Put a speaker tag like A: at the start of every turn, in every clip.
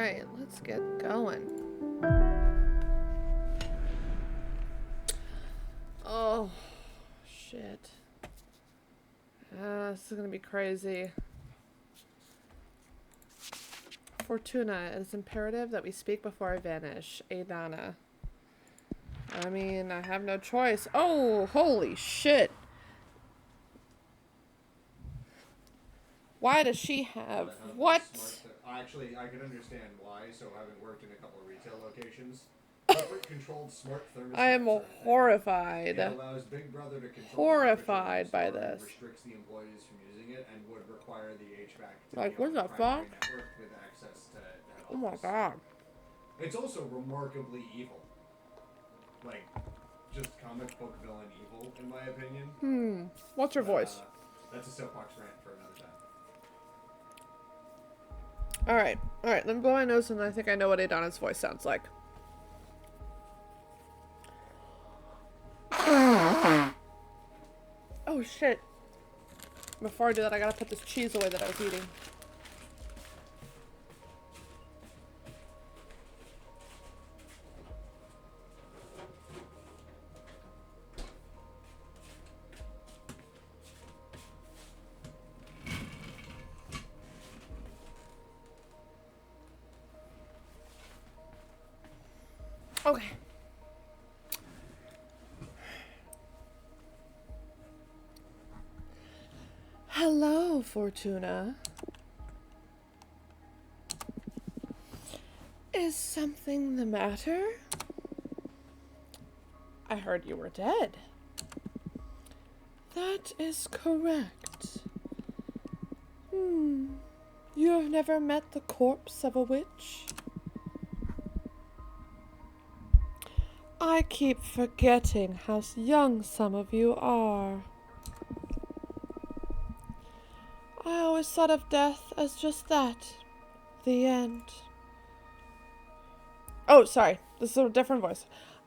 A: Alright, let's get going. Oh, shit. This is gonna be crazy. Fortuna, it is imperative that we speak before I vanish. Adana. I mean, I have no choice. Oh, holy shit. Why does she have... What?
B: Actually, I can understand why, so having worked in a couple of retail locations, corporate-controlled smart thermostats
A: I am horrified.
B: It allows Big Brother to control
A: Horrified by this.
B: restricts the employees from using it, and would require the HVAC to
A: Like,
B: be on
A: what
B: the
A: the
B: primary
A: fuck?
B: network with access to head office.
A: Oh my god.
B: It's also remarkably evil. Like, just comic book villain evil, in my opinion.
A: What's your voice?
B: That's a soapbox rant for another time.
A: Alright, let me blow my nose and I think I know what Adana's voice sounds like. Oh shit. Before I do that, I gotta put this cheese away that I was eating. Okay. Hello, Fortuna. Is something the matter? I heard you were dead. That is correct. You have never met the corpse of a witch? I keep forgetting how young some of you are. I always thought of death as just that. The end. Oh, sorry. This is a different voice.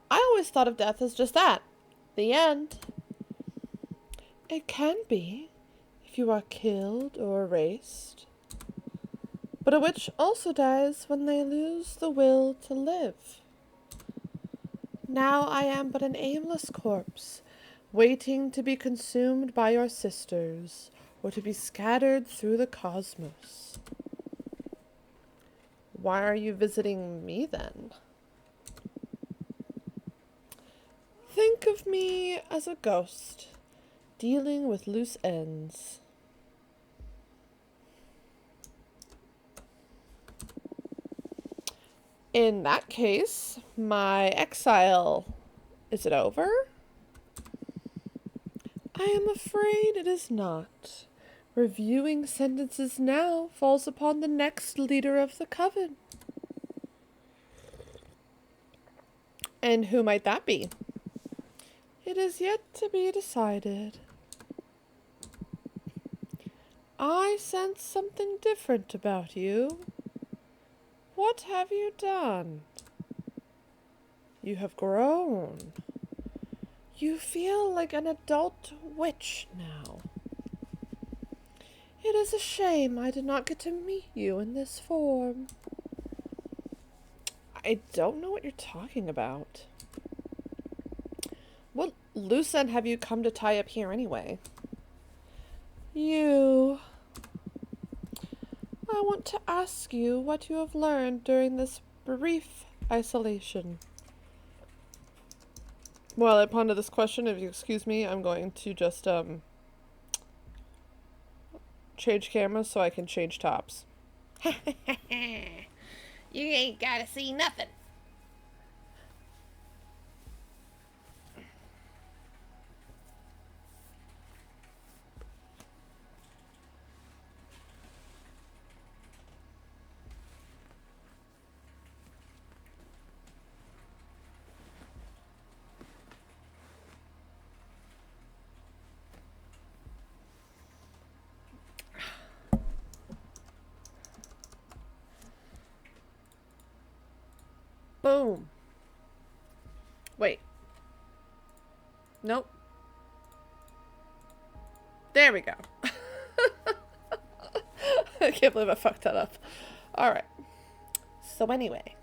A: I always thought of death as just that. The end. It can be, if you are killed or erased. But a witch also dies when they lose the will to live. Now I am but an aimless corpse, waiting to be consumed by your sisters, or to be scattered through the cosmos. Why are you visiting me then? Think of me as a ghost, dealing with loose ends. In that case, my exile, is it over? I am afraid it is not. Reviewing sentences now falls upon the next leader of the coven. And who might that be? It is yet to be decided. I sense something different about you. What have you done? You have grown. You feel like an adult witch now. It is a shame I did not get to meet you in this form. I don't know what you're talking about. What loose end have you come to tie up here anyway? You. I want to ask you what you have learned during this brief isolation. While I ponder this question, if you excuse me, I'm going to just, change cameras so I can change tops.
C: You ain't gotta see nothing.
A: Boom. Wait. Nope. There we go. I can't believe I fucked that up. Alright. So anyway.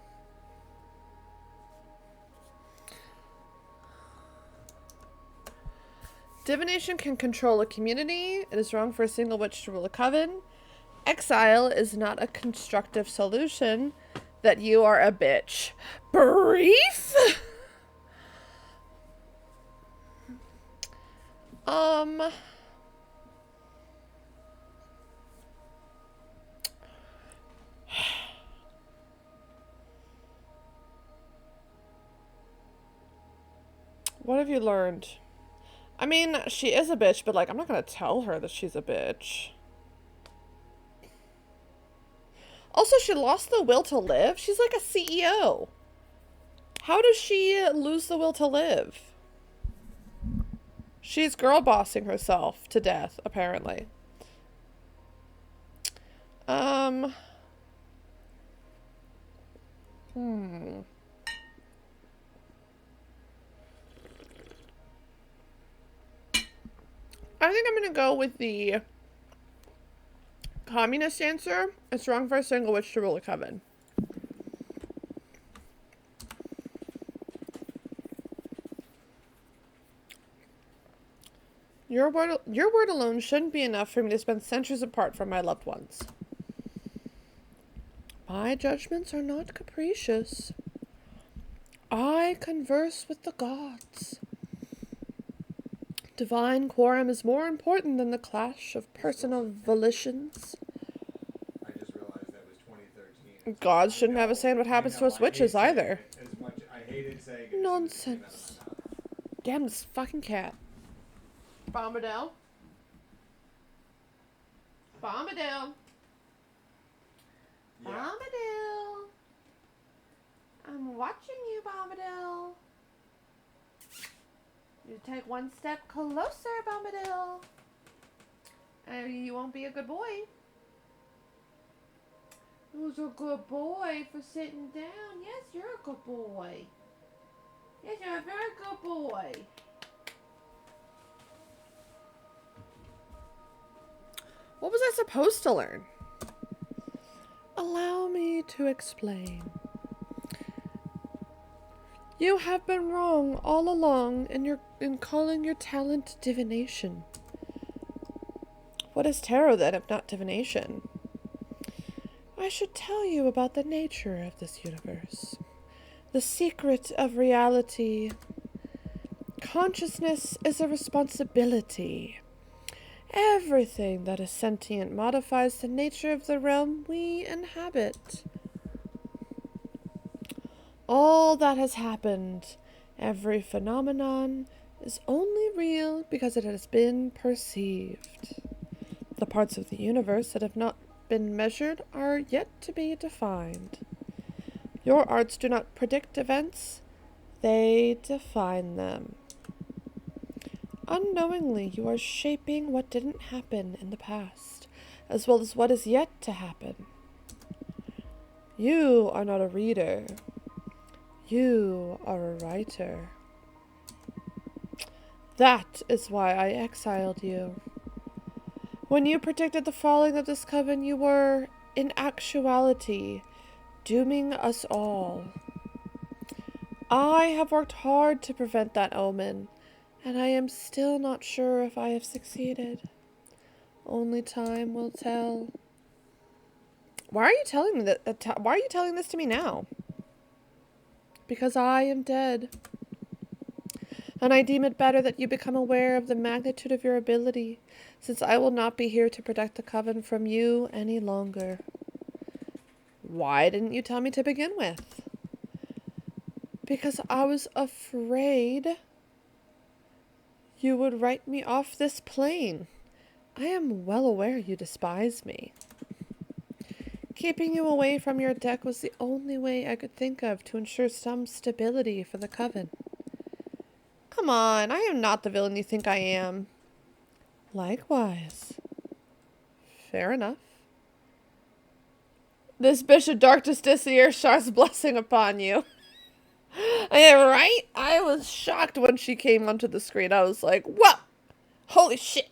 A: Divination can control a community. It is wrong for a single witch to rule a coven. Exile is not a constructive solution. That you are a bitch. Brief? What have you learned? I mean, she is a bitch, but like, I'm not gonna tell her that she's a bitch. Also, she lost the will to live. She's like a CEO. How does she lose the will to live? She's girl bossing herself to death, apparently. I think I'm gonna go with the communist answer. It's wrong for a single witch to rule a coven. Your word alone shouldn't be enough for me to spend centuries apart from my loved ones. My judgments are not capricious. I converse with the gods. Divine quorum is more important than the clash of personal volitions.
B: I just realized that was 2013.
A: Gods shouldn't have a say in what happens to us witches either.
B: As much I hated saying it.
A: Nonsense. Damn this fucking cat. Bombadil. Bombadil.
B: Yeah.
A: Bombadil. I'm watching you, Bombadil. You take one step closer, Bombadil. And you won't be a good boy. Who's a good boy for sitting down? Yes, you're a good boy. Yes, you're a very good boy. What was I supposed to learn? Allow me to explain. You have been wrong all along in calling your talent divination. What is tarot then if not divination? I should tell you about the nature of this universe. The secret of reality. Consciousness is a responsibility. Everything that is sentient modifies the nature of the realm we inhabit. All that has happened, every phenomenon, is only real because it has been perceived. The parts of the universe that have not been measured are yet to be defined. Your arts do not predict events, they define them. Unknowingly, you are shaping what didn't happen in the past, as well as what is yet to happen. You are not a reader. You are a writer. That is why I exiled you. When you predicted the falling of this coven, you were, in actuality, dooming us all. I have worked hard to prevent that omen, and I am still not sure if I have succeeded. Only time will tell. Why are you telling me that? Why are you telling this to me now? Because I am dead. And I deem it better that you become aware of the magnitude of your ability, since I will not be here to protect the coven from you any longer. Why didn't you tell me to begin with? Because I was afraid you would write me off this plane. I am well aware you despise me. Keeping you away from your deck was the only way I could think of to ensure some stability for the coven. Come on, I am not the villain you think I am. Likewise. Fair enough. This Bishop Darkness Dissier Shar's blessing upon you. Yeah, right? I was shocked when she came onto the screen. I was like, whoa! Holy shit!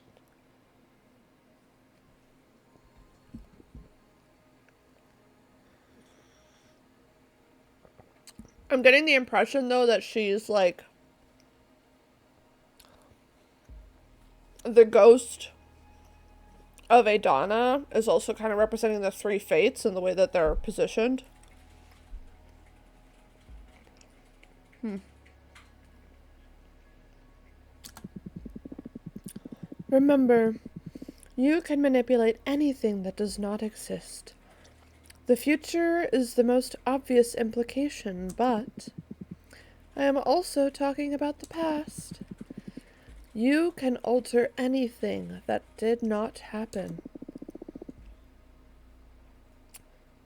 A: I'm getting the impression, though, that she's, like, the ghost of Adana is also kind of representing the three fates in the way that they're positioned. Remember, you can manipulate anything that does not exist. The future is the most obvious implication, but I am also talking about the past. You can alter anything that did not happen.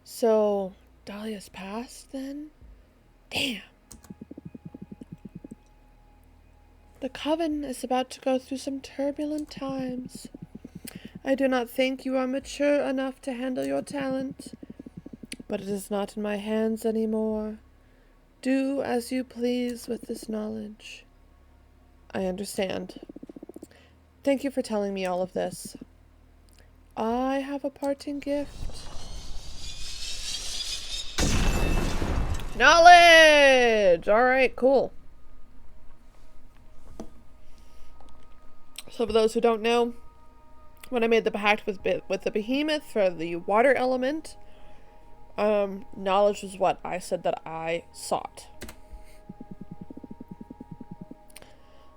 A: So, Dahlia's past, then? Damn. The coven is about to go through some turbulent times. I do not think you are mature enough to handle your talent, but it is not in my hands anymore. Do as you please with this knowledge. I understand. Thank you for telling me all of this. I have a parting gift. Knowledge! Alright, cool. So for those who don't know, when I made the pact with the behemoth for the water element, knowledge was what I said that I sought.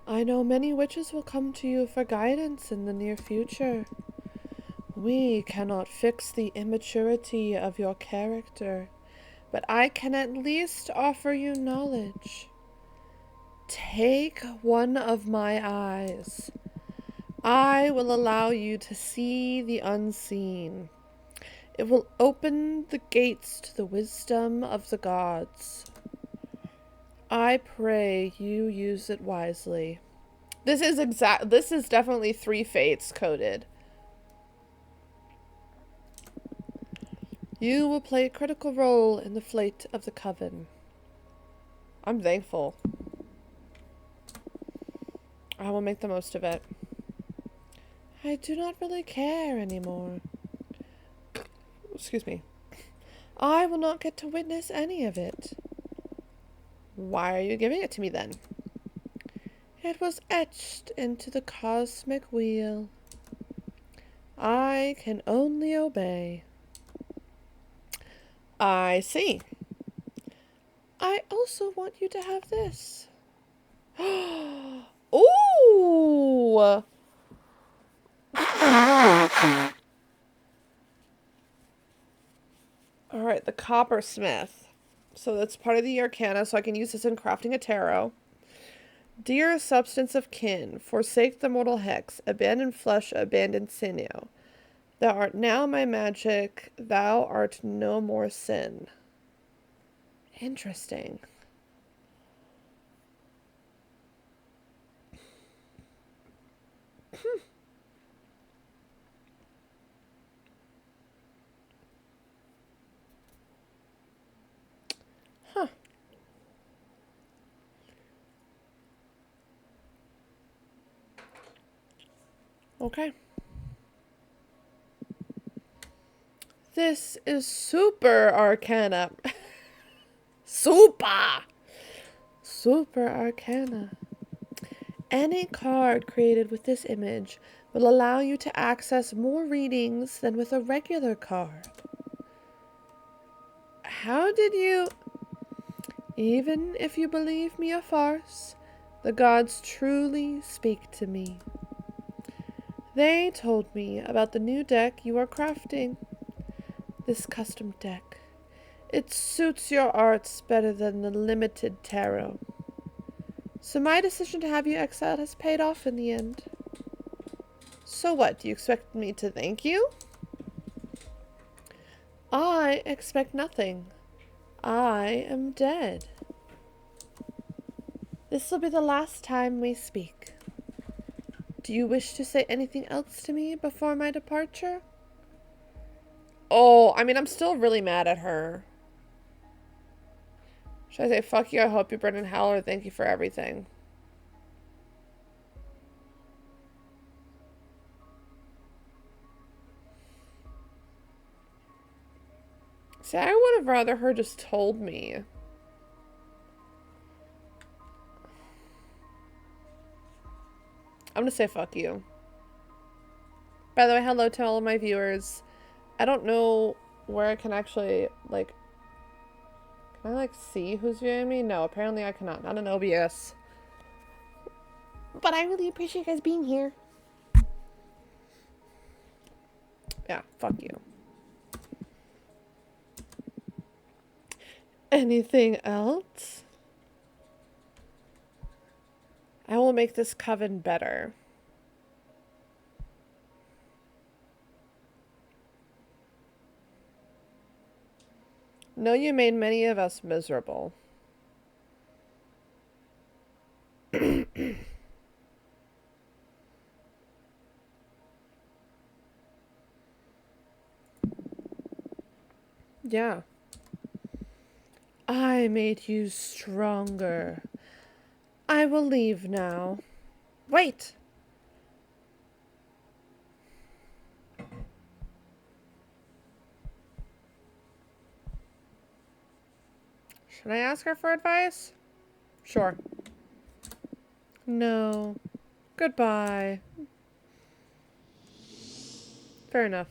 A: I know many witches will come to you for guidance in the near future. We cannot fix the immaturity of your character, but I can at least offer you knowledge. Take one of my eyes. I will allow you to see the unseen. It will open the gates to the wisdom of the gods. I pray you use it wisely. This is definitely three fates coded. You will play a critical role in the fate of the coven. I'm thankful. I will make the most of it. I do not really care anymore. Excuse me. I will not get to witness any of it. Why are you giving it to me then? It was etched into the cosmic wheel. I can only obey. I see. I also want you to have this. Ooh! Alright, the coppersmith. So that's part of the arcana, so I can use this in crafting a tarot. Dear substance of kin, forsake the mortal hex, abandon flesh, abandon sinew. Thou art now my magic, thou art no more sin. Interesting. Huh. Okay. This is super arcana. Super arcana. Any card created with this image will allow you to access more readings than with a regular card. How did you... Even if you believe me a farce, the gods truly speak to me. They told me about the new deck you are crafting. This custom deck. It suits your arts better than the limited tarot. So my decision to have you exiled has paid off in the end. So what, do you expect me to thank you? I expect nothing. I am dead. This will be the last time we speak. Do you wish to say anything else to me before my departure? Oh, I mean, I'm still really mad at her. Should I say, fuck you, I hope you burn in hell, or thank you for everything? See, I would have rather her just told me. I'm gonna say fuck you. By the way, hello to all of my viewers. I don't know where I can actually, like... Can I, like, see who's viewing me? No, apparently I cannot. Not in OBS. But I really appreciate you guys being here. Yeah, fuck you. Anything else? I will make this coven better. No, you made many of us miserable. Yeah. I made you stronger. I will leave now. Wait! Should I ask her for advice? Sure. No. Goodbye. Fair enough.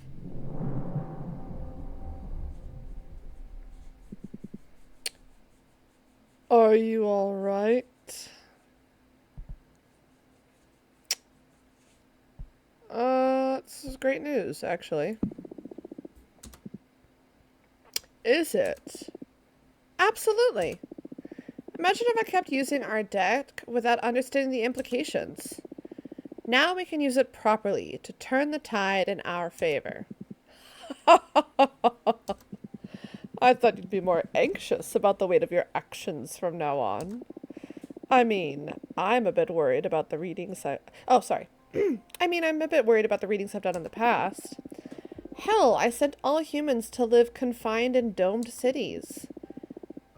A: Are you alright? This is great news, actually. Is it? Absolutely. Imagine if I kept using our deck without understanding the implications. Now we can use it properly to turn the tide in our favor. I thought you'd be more anxious about the weight of your actions from now on. I mean, I'm a bit worried about the readings Oh, sorry. I'm a bit worried about the readings I've done in the past. Hell, I sent all humans to live confined in domed cities.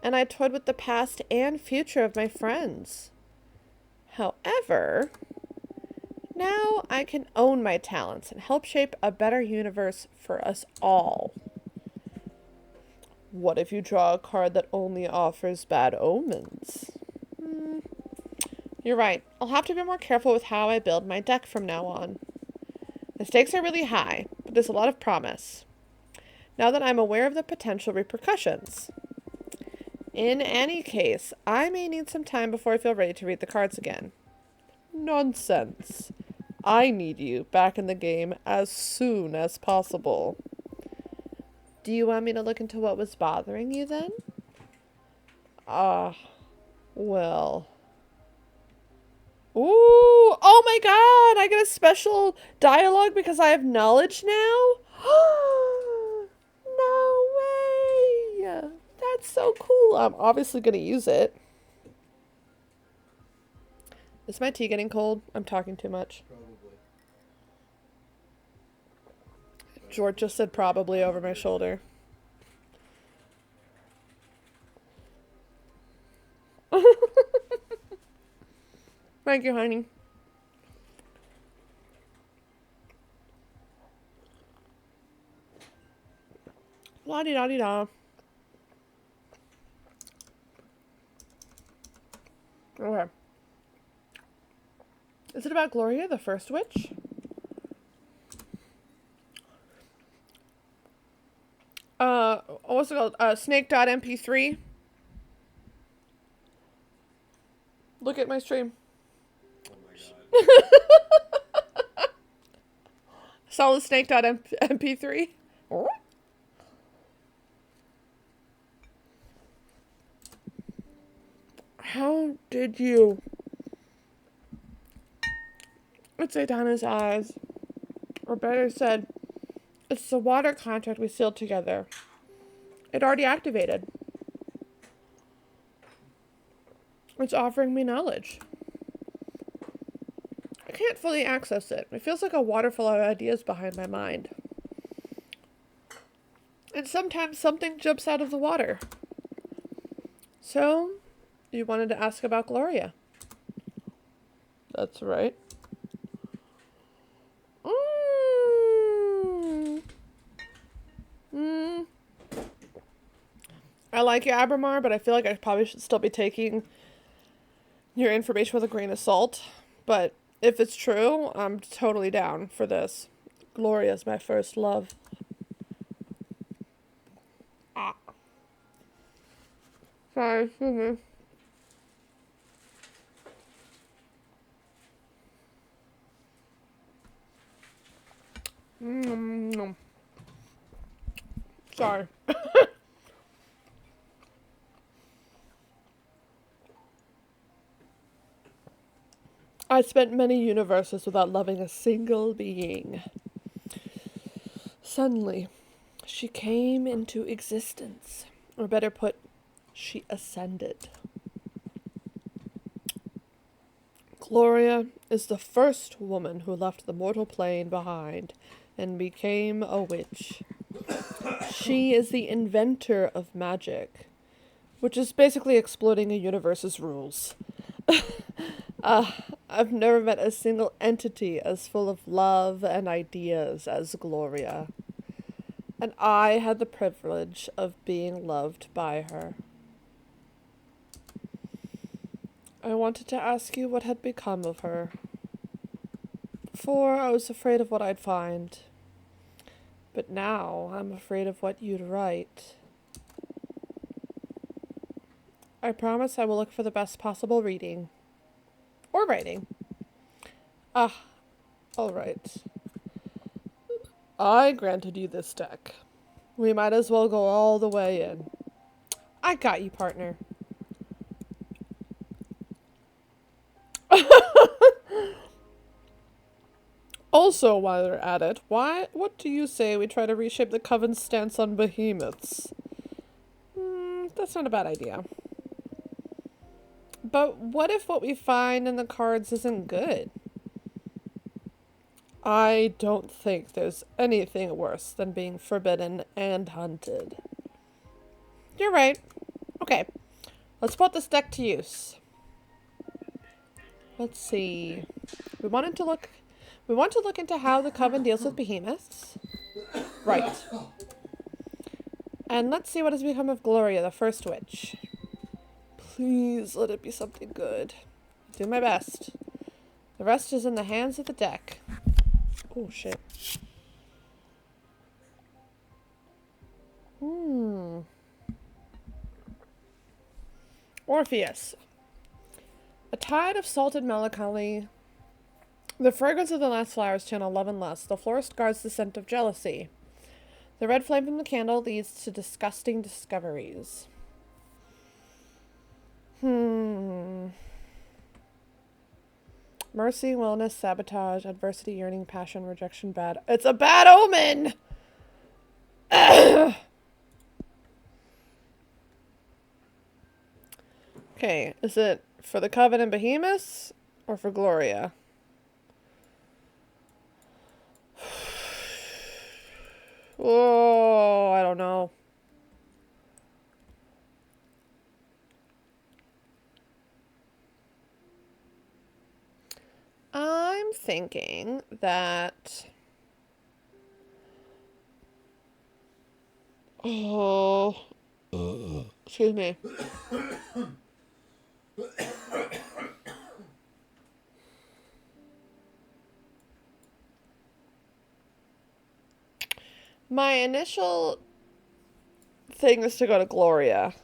A: And I toyed with the past and future of my friends. However, now I can own my talents and help shape a better universe for us all. What if you draw a card that only offers bad omens? You're right. I'll have to be more careful with how I build my deck from now on. The stakes are really high, but there's a lot of promise. Now that I'm aware of the potential repercussions. In any case, I may need some time before I feel ready to read the cards again. Nonsense. I need you back in the game as soon as possible. Do you want me to look into what was bothering you then? Well... Ooh! Oh my god! I get a special dialogue because I have knowledge now? No way! That's so cool. I'm obviously gonna use it. Is my tea getting cold? I'm talking too much.
B: Probably.
A: George just said probably over my shoulder. Thank you, honey. La-di-da-di-da. Okay. Is it about Gloria, the first witch? What's it called? Snake.mp3. Look at my stream.
B: Oh my god.
A: Solid Snake.mp3. How did you? It's Aidana's eyes. Or better said, it's the water contract we sealed together. It already activated. It's offering me knowledge. I can't fully access it. It feels like a waterfall of ideas behind my mind. And sometimes something jumps out of the water. So, you wanted to ask about Gloria. That's right. I like you, Abramar, but I feel like I probably should still be taking your information with a grain of salt. But if it's true, I'm totally down for this. Gloria's my first love. Ah. Sorry, excuse me. Sorry. I spent many universes without loving a single being. Suddenly, she came into existence. Or better put, she ascended. Gloria is the first woman who left the mortal plane behind and became a witch. She is the inventor of magic, which is basically exploiting a universe's rules. I've never met a single entity as full of love and ideas as Gloria. And I had the privilege of being loved by her. I wanted to ask you what had become of her. Before, I was afraid of what I'd find. But now, I'm afraid of what you'd write. I promise I will look for the best possible reading. Or writing. Alright. I granted you this deck. We might as well go all the way in. I got you, partner. Also, while we're at it, what do you say we try to reshape the Coven's stance on behemoths? That's not a bad idea. But what if what we find in the cards isn't good? I don't think there's anything worse than being forbidden and hunted. You're right. Okay, let's put this deck to use. Let's see. We want to look into how the Coven deals with behemoths. Right. And let's see what has become of Gloria, the first witch. Please let it be something good. I'll do my best. The rest is in the hands of the deck. Oh, shit. Orpheus. A tide of salted melancholy. The fragrance of the last flowers channel love and lust. The florist guards the scent of jealousy. The red flame from the candle leads to disgusting discoveries. Mercy, wellness, sabotage, adversity, yearning, passion, rejection, bad. It's a bad omen! Okay, is it for the Coven and Behemoths or for Gloria? Oh, I don't know. I'm thinking that... Oh. Excuse me. My initial thing is to go to Gloria.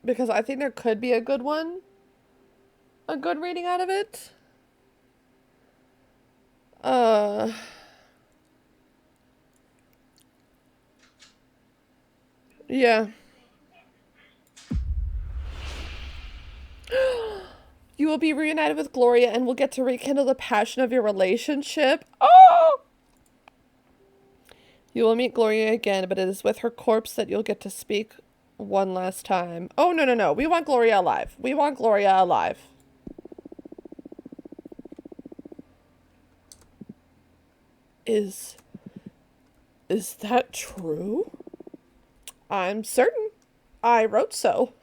A: Because I think there could be a good one. A good reading out of it. Yeah. You will be reunited with Gloria and will get to rekindle the passion of your relationship. Oh! You will meet Gloria again, but it is with her corpse that you'll get to speak one last time. Oh, no, no, no. We want Gloria alive. We want Gloria alive. Is that true? I'm certain. I wrote so.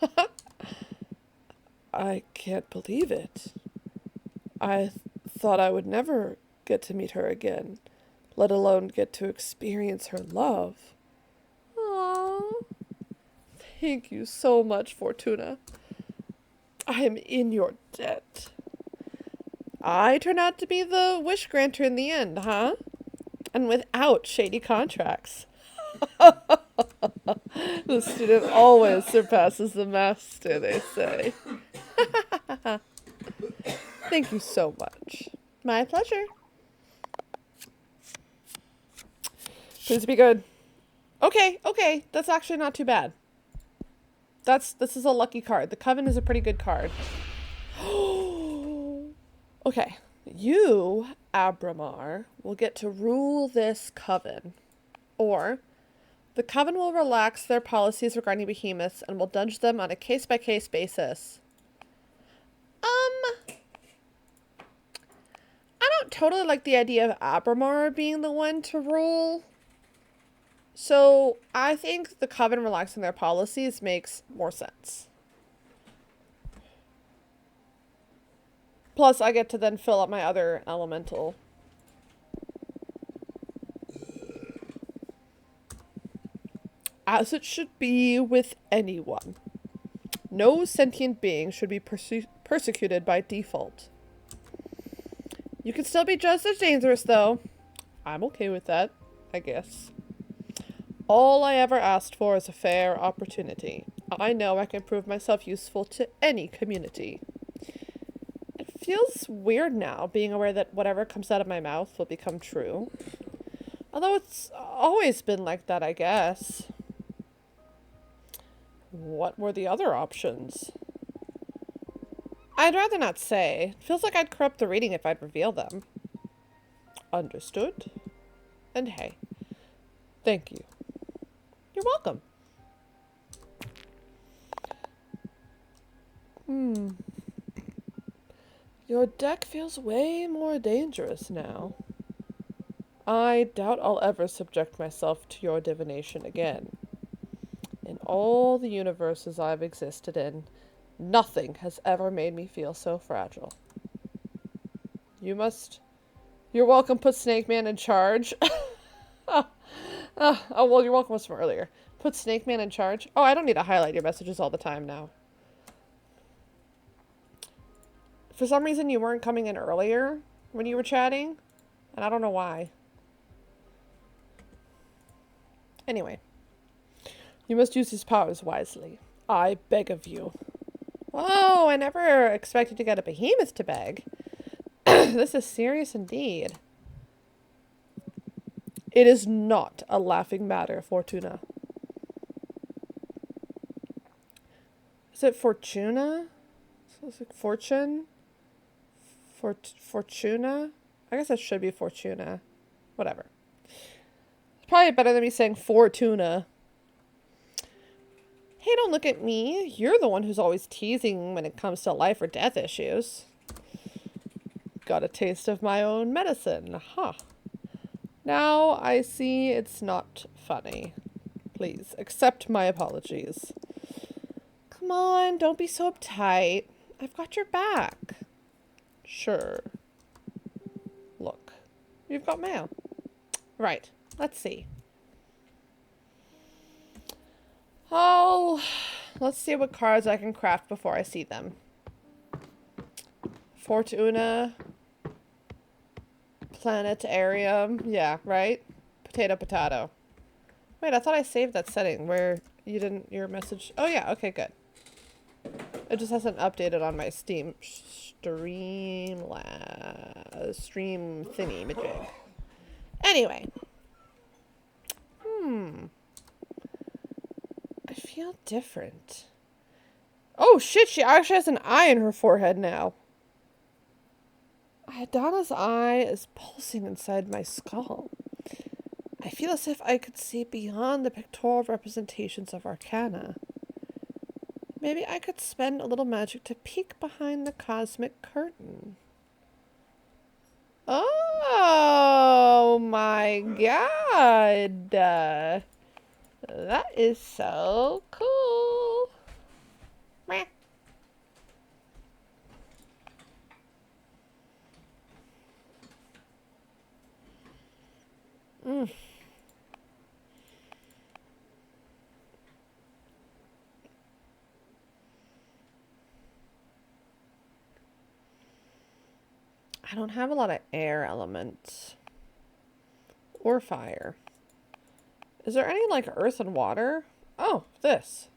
A: I can't believe it. I thought I would never get to meet her again, let alone get to experience her love. Aww. Thank you so much, Fortuna. I am in your debt. I turn out to be the wish granter in the end, huh? And without shady contracts. The student always surpasses the master, they say. Thank you so much. My pleasure. Please be good. Okay, okay. That's actually not too bad. This is a lucky card. The Coven is a pretty good card. Okay. You, Abramar, will get to rule this Coven. Or, the Coven will relax their policies regarding behemoths and will judge them on a case-by-case basis. I don't totally like the idea of Abramar being the one to rule. So, I think the Coven relaxing their policies makes more sense. Plus, I get to then fill up my other elemental. As it should be with anyone. No sentient being should be persecuted by default. You can still be just as dangerous, though. I'm okay with that, I guess. All I ever asked for is a fair opportunity. I know I can prove myself useful to any community. It feels weird now, being aware that whatever comes out of my mouth will become true. Although it's always been like that, I guess. What were the other options? I'd rather not say. It feels like I'd corrupt the reading if I'd reveal them. Understood. And hey, thank you. You're welcome. Your deck feels way more dangerous now. I doubt I'll ever subject myself to your divination again. In all the universes I've existed in, nothing has ever made me feel so fragile. You're welcome, put Snake Man in charge. Oh, well, you're welcome was from earlier. Put Snake Man in charge. Oh, I don't need to highlight your messages all the time now. For some reason, you weren't coming in earlier when you were chatting, and I don't know why. Anyway. You must use his powers wisely. I beg of you. Whoa, I never expected to get a behemoth to beg. This is serious indeed. It is not a laughing matter, Fortuna. Is it Fortuna? Is it Fortune? Fortuna? I guess that should be Fortuna. Whatever. It's probably better than me saying Fortuna. Hey, don't look at me. You're the one who's always teasing when it comes to life or death issues. Got a taste of my own medicine, huh? Now I see it's not funny. Please, accept my apologies. Come on, don't be so uptight. I've got your back. Sure. Look, you've got mail. Right, let's see. Oh, let's see what cards I can craft before I see them. Fortuna. Planetarium. Yeah, right? Potato, potato. Wait, I thought I saved that setting where you didn't, your message. Oh yeah, okay, good. It just hasn't updated on my stream thingy majig. Anyway. I feel different. Oh shit, she actually has an eye in her forehead now. Adana's eye is pulsing inside my skull. I feel as if I could see beyond the pictorial representations of arcana. Maybe I could spend a little magic to peek behind the cosmic curtain. Oh my god. That is so cool. Meh. I don't have a lot of air elements. Or fire. Is there any, like, earth and water? Oh, this.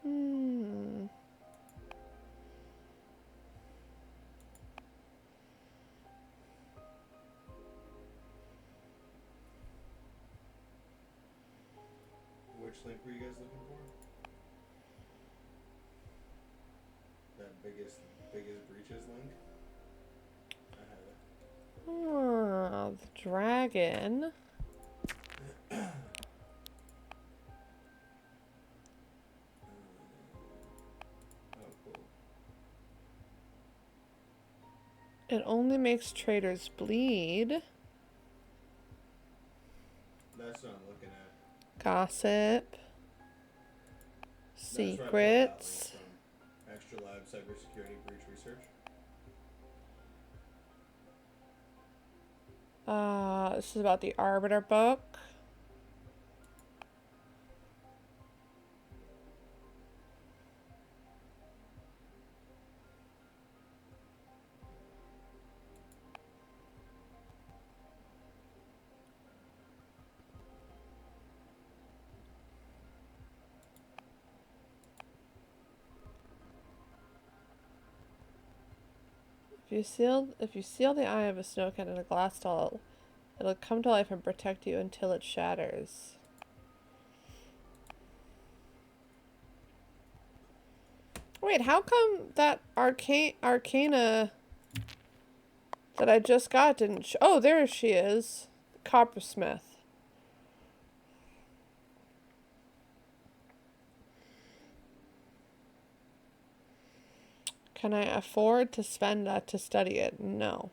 A: Hmm.
B: Which link were you guys looking for? That biggest breaches link? I have it.
A: Ah, the dragon.
B: Oh, cool.
A: It only makes traders bleed.
B: That's what I'm looking at.
A: Gossip.
B: That's where I pulled that link
A: Secrets.
B: from. Extra Lab Cybersecurity Breach Research.
A: This is about the Arbiter book. If you seal the eye of a snowcat in a glass doll, it'll come to life and protect you until it shatters. Wait, how come that arcana that I just got didn't oh, there she is. Coppersmith. Can I afford to spend that to study it? No.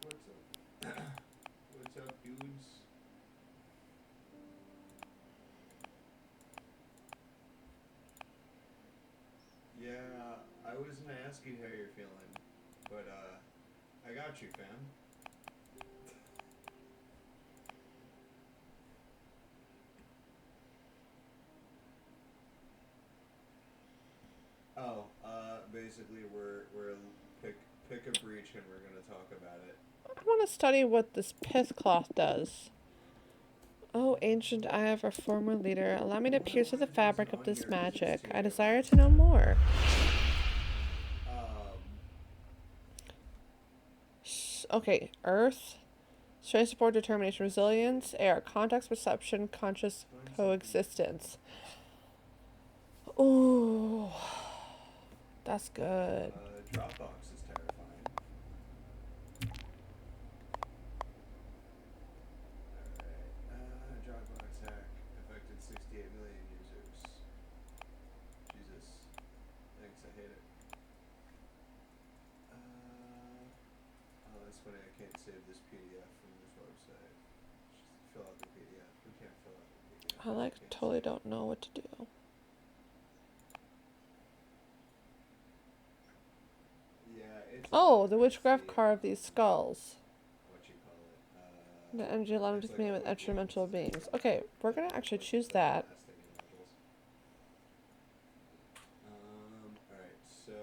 B: What's up? What's up, dudes? Yeah, I was gonna ask you how you're feeling, but I got you, fam. Oh, basically we're pick a breach and we're gonna talk about it.
A: I want to study what this pith cloth does. Oh, ancient eye of our former leader, allow me to pierce through the fabric of this magic. I desire to know more. Okay, earth, strength, support, determination, resilience, air, context, perception, conscious coexistence. Ooh, that's good.
B: Dropbox is terrifying. Alright, Dropbox hack affected 68 million users. Jesus, thanks, I hate it. Oh, that's funny, I can't save this PDF from this website. Just fill out the PDF. We can't fill out the PDF.
A: I like totally don't know what to do. Oh, the witchcraft carved these skulls. The energy allowed to communicate with extra-dimensional beings. Okay, we're gonna actually choose that.
B: Alright, so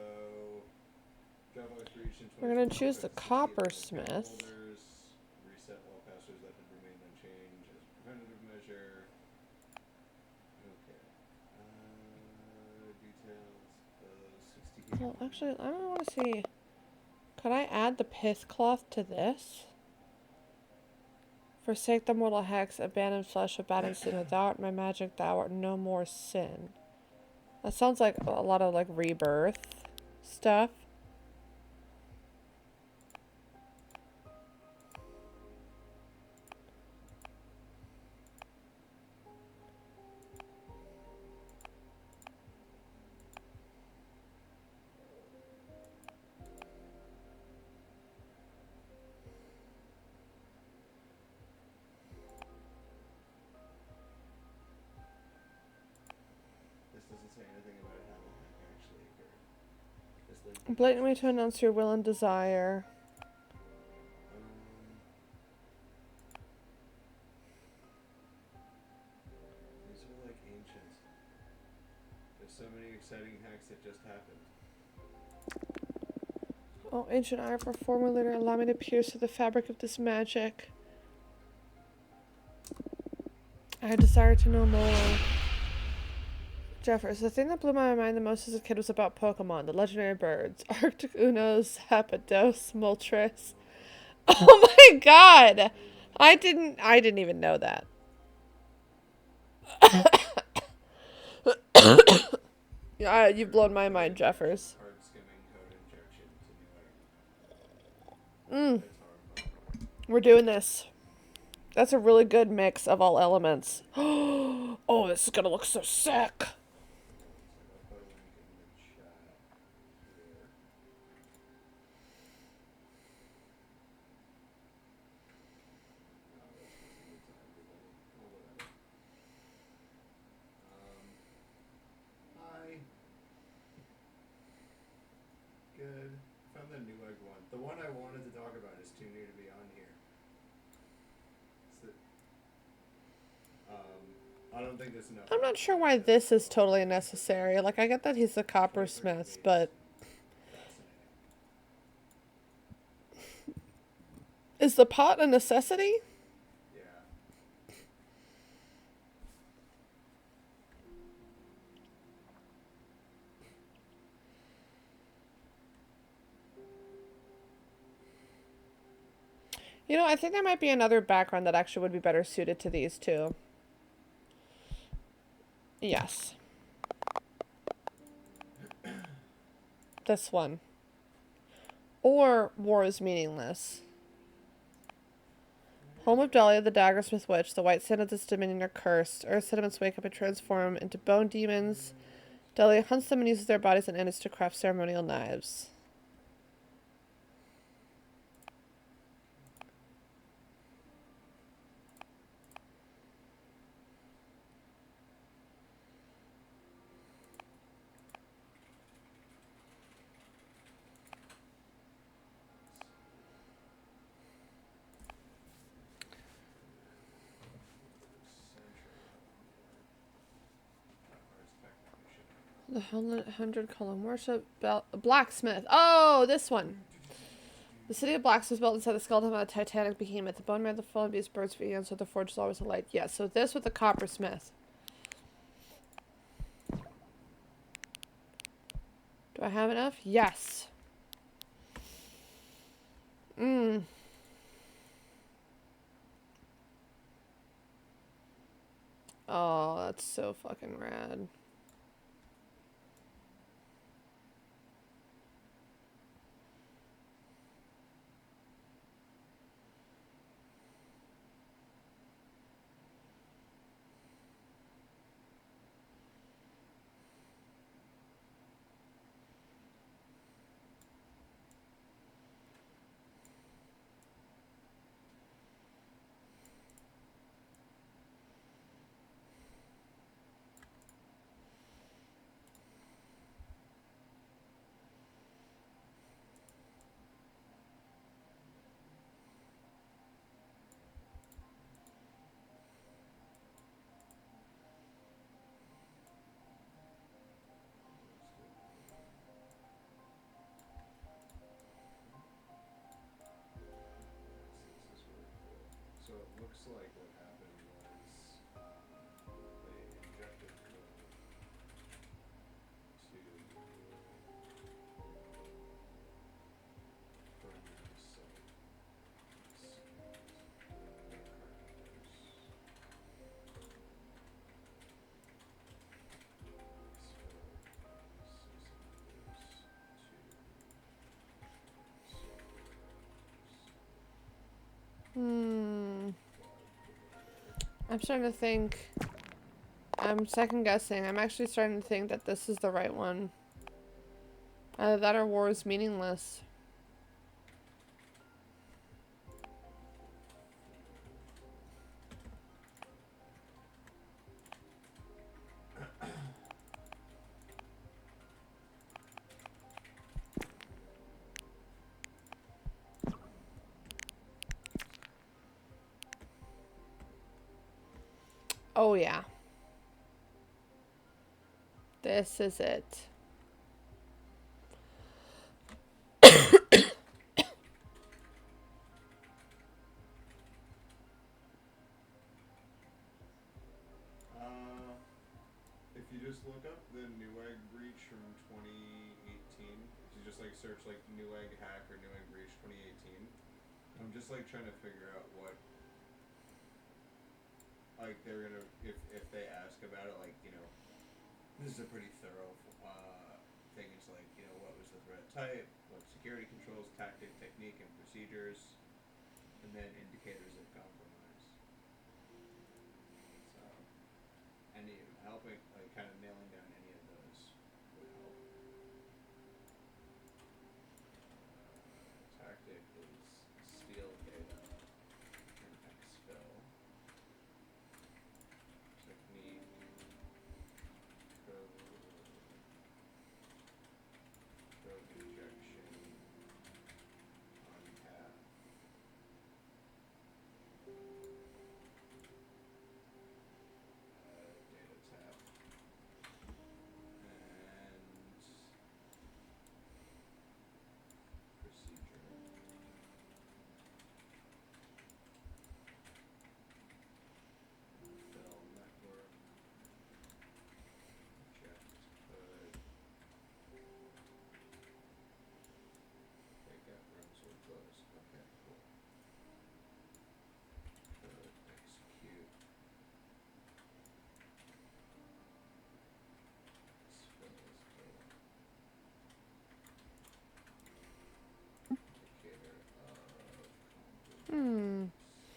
A: We're gonna choose the coppersmith.
B: Reset all passwords that had remained unchanged.
A: Well, actually, I don't want to see. Could I add the pith cloth to this? Forsake the mortal hex, abandon flesh, abandon sin. Thou art my magic, thou art no more sin. That sounds like a lot of like rebirth stuff.
B: This doesn't say anything about how the hack actually occurred. This link
A: Blatant way to announce your will and desire.
B: These are like ancient. There's so many exciting hacks that just happened.
A: Oh, ancient eye for former leader, allow me to pierce through the fabric of this magic. I desire to know more. Jeffers, the thing that blew my mind the most as a kid was about Pokemon, the legendary birds. Arctic Unos, Zapdos, Moltres. Oh my god! I didn't even know that. Yeah, you've blown my mind, Jeffers.
B: Hard skimming code injection to new
A: We're doing this. That's a really good mix of all elements. Oh, this is gonna look so sick.
B: I'll put a link in the chat here. No, that's visible to everybody. Oh, whatever. Hi. Good. Found the new egg one. The one I wanted to talk about is too new to be on here. It's the, I don't think there's enough.
A: I'm not sure why this is totally unnecessary. Like, I get that he's the coppersmith, but is the pot a necessity?
B: Yeah.
A: You know, I think there might be another background that actually would be better suited to these two. Yes. This one. Or War is Meaningless. Home of Dahlia, the Daggersmith Witch, the white sand of this dominion are cursed. Earth sediments wake up and transform into bone demons. Dahlia hunts them and uses their bodies and energies to craft ceremonial knives. The 100 column worship blacksmith. Oh, this one. The city of Blacks was built inside the skeleton of a titanic behemoth. The bone man, the fallen beast, birds feeding on, so the forge is always alight. Yeah, so this with the coppersmith. Do I have enough? Yes. Oh, that's so fucking rad. I'm starting to think. I'm second guessing. I'm actually starting to think that this is the right one. Either that or war is meaningless. Oh yeah. This is it.
B: If you just look up the Newegg breach from 2018, if you just like search like Newegg hack or Newegg breach 2018, I'm just like trying to figure out what like they're gonna if they ask about it, like, you know, this is a pretty thorough thing. It's like, you know, what was the threat type, what security controls, tactic, technique, and procedures, and then indicators of compromise. So any helping, like, kind of nailing down any of those would help. Tactic is steal data and exfil. Technique, code injection, untap. Data tap, and procedure. Fill network, inject code, take out rooms or close. Okay, cool. Code execute. Exfil is cool. Indicator of
A: Hmm.
B: competence.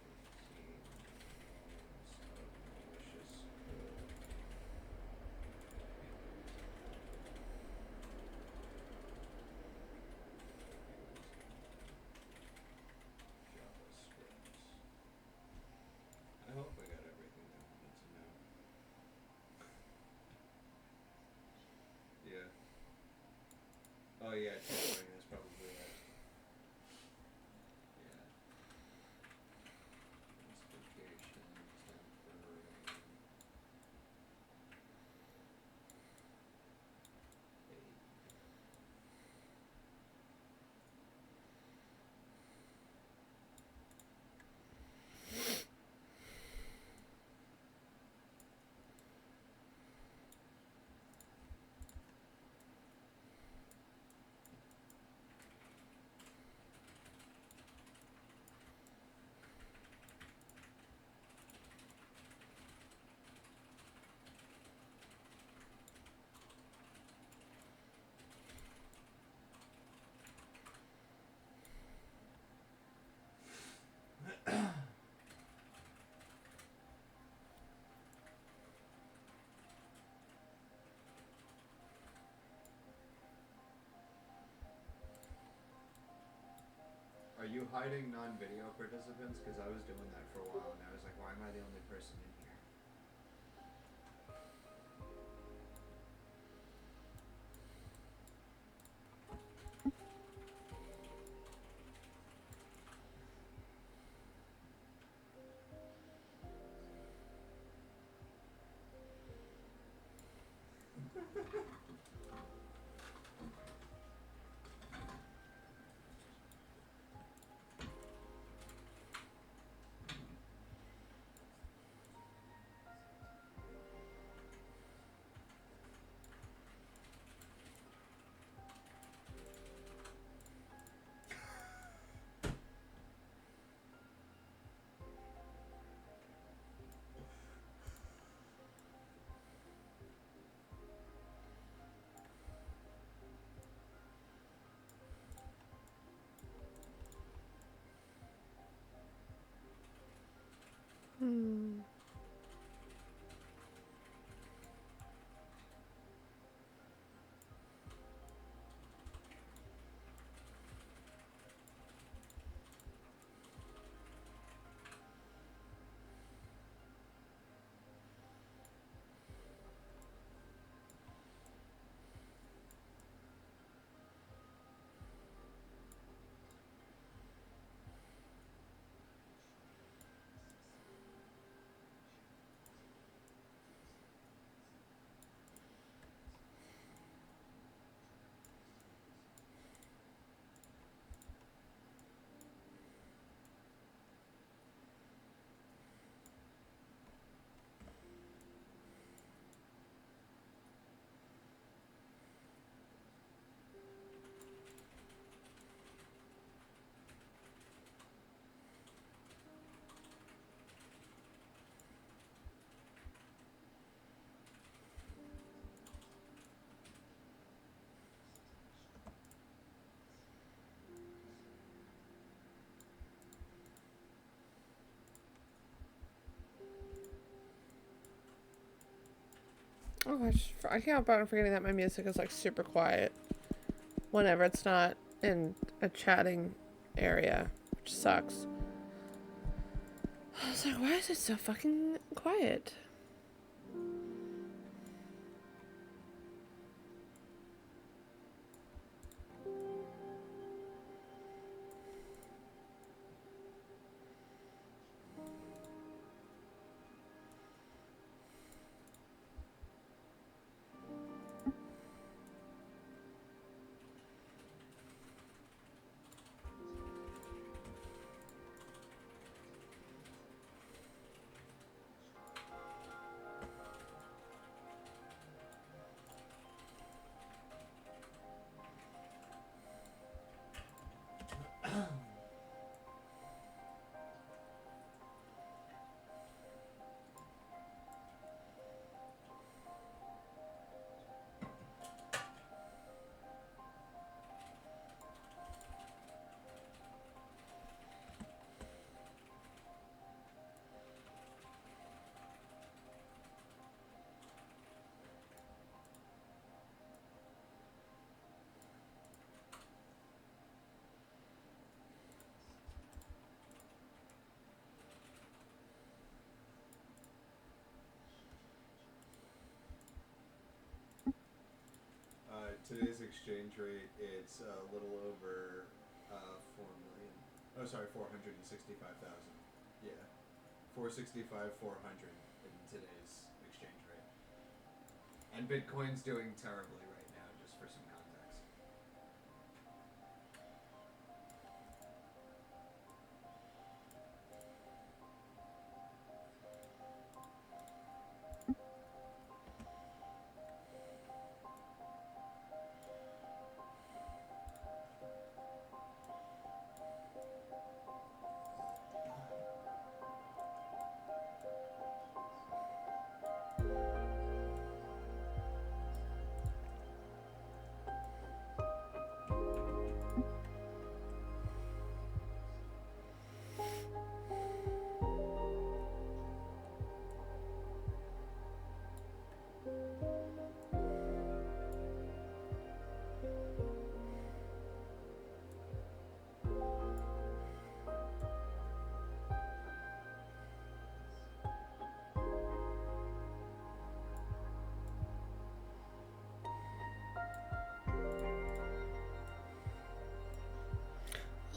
B: 15 lines of malicious code. JavaScript. I hope I got everything I wanted to know. Yeah. Oh yeah, tampering is probably it. Yeah. Classification, tampering. Are you hiding non-video participants? Because I was doing that for a while, and I was like, why am I the only person in here?
A: Oh, I can't help but forgetting that my music is like super quiet whenever it's not in a chatting area, which sucks. I was like, why is it so fucking quiet?
B: Today's exchange rate, it's a little over 4 million. Oh, sorry, 465,000. Yeah, 465, 400 in today's exchange rate. And Bitcoin's doing terribly right now, just for some context.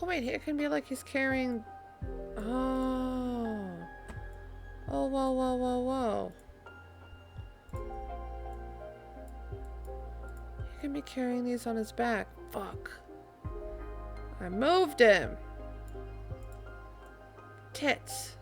A: Oh wait, it can be like he's carrying. Oh. Oh, whoa, whoa, whoa, whoa. He can be carrying these on his back. Fuck. I moved him. Tits.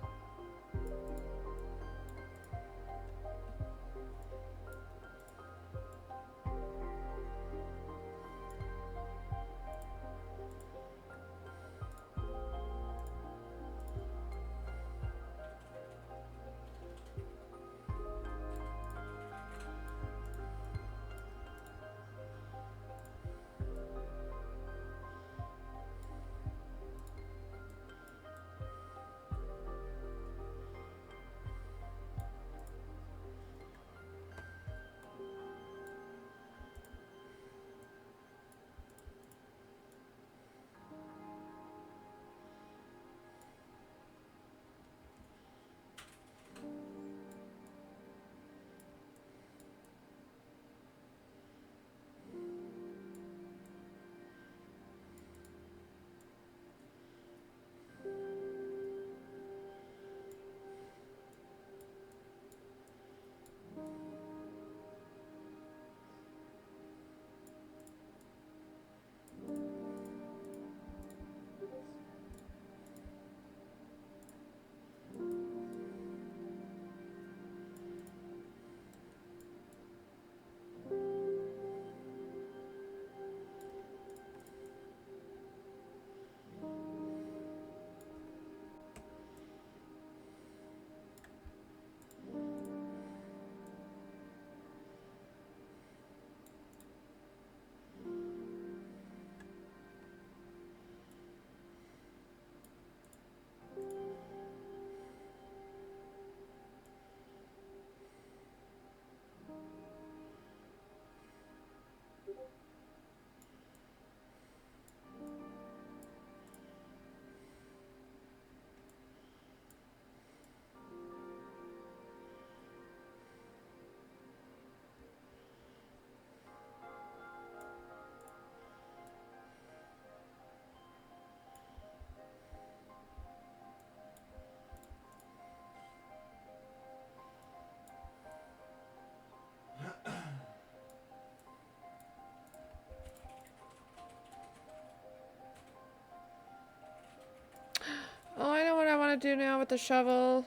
A: want to do now with the shovel?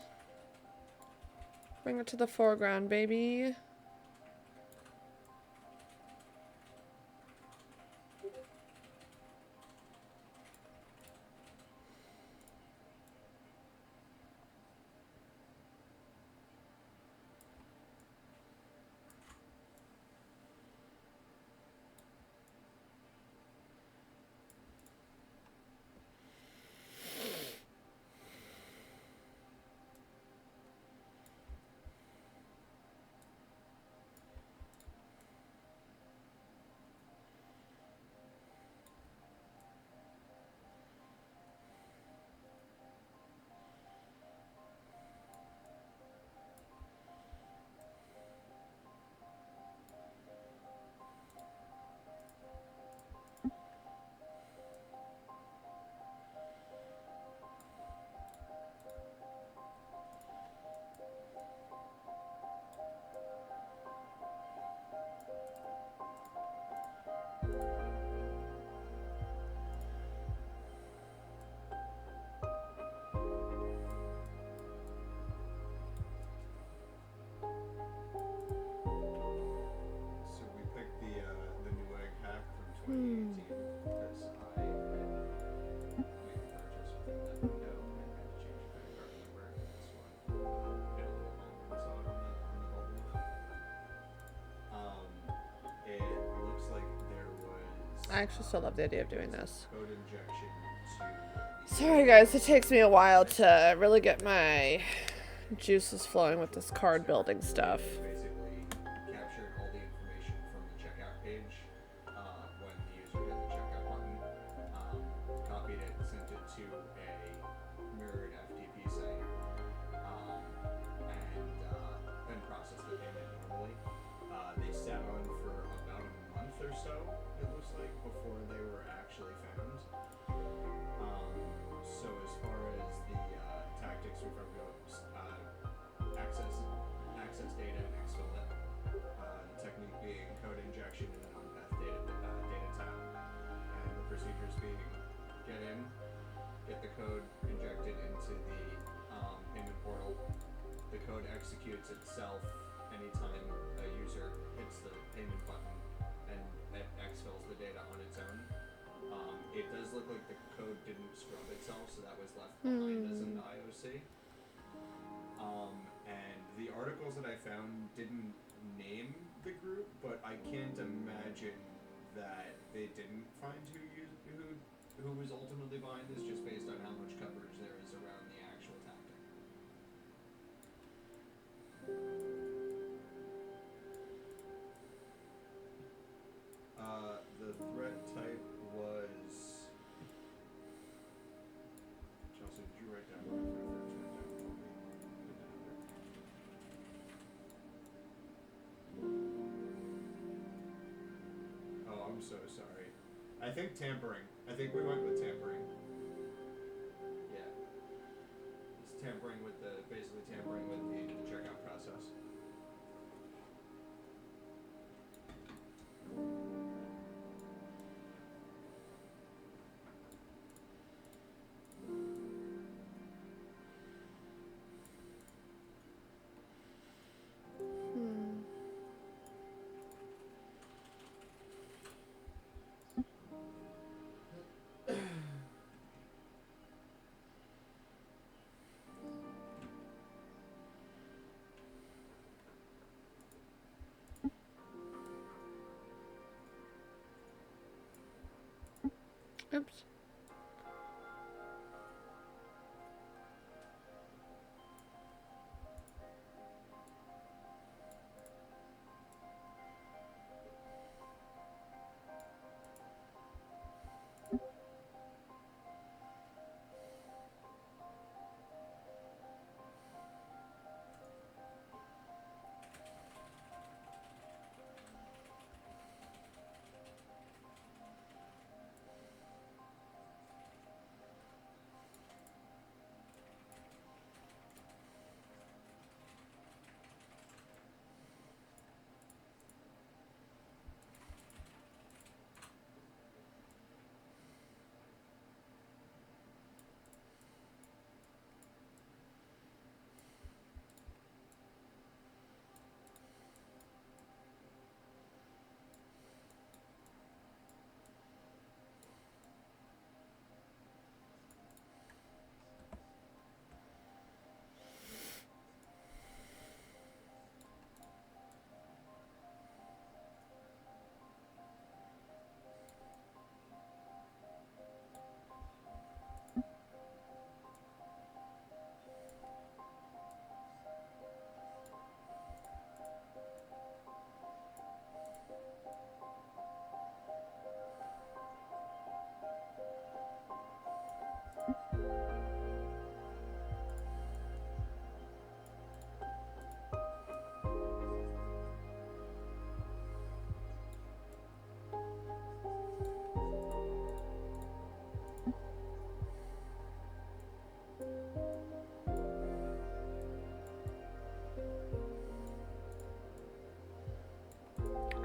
A: Bring it to the foreground, baby.
B: So we picked the new egg hack from 2018 because I had made a purchase within that window and had to change a credit card number. And this one hit a little home when saw it on the bubble. It looks like there was.
A: I actually still love the idea of doing this.
B: Code injection to.
A: Sorry guys, it takes me a while to really get my juices flowing with this card building stuff.
B: Basically captured all the information from the checkout page when the user hit the checkout button, copied it, sent it to a mirrored FTP site, and then processed the payment normally. They sat on for about a month or so, it looks like, before they were actually found. So as far as the tactics, we've got access data and exfil it. The technique being code injection and an unpath data tap, and the procedures being get in, get the code injected into the payment portal. The code executes itself anytime a user hits the payment button, and it exfils the data on its own. It does look like the code didn't scrub itself, so that was left behind as an IOC. And the articles that I found didn't name the group, but I can't imagine that they didn't find who was ultimately behind this, just based on how much coverage there is around the actual tactic. The threat type was. Chelsea, did you write down what the threat type was? Oh, I'm so sorry. I think tampering. I think we went with tampering. Yeah. It's tampering with basically tampering with the checkout process.
A: Oops.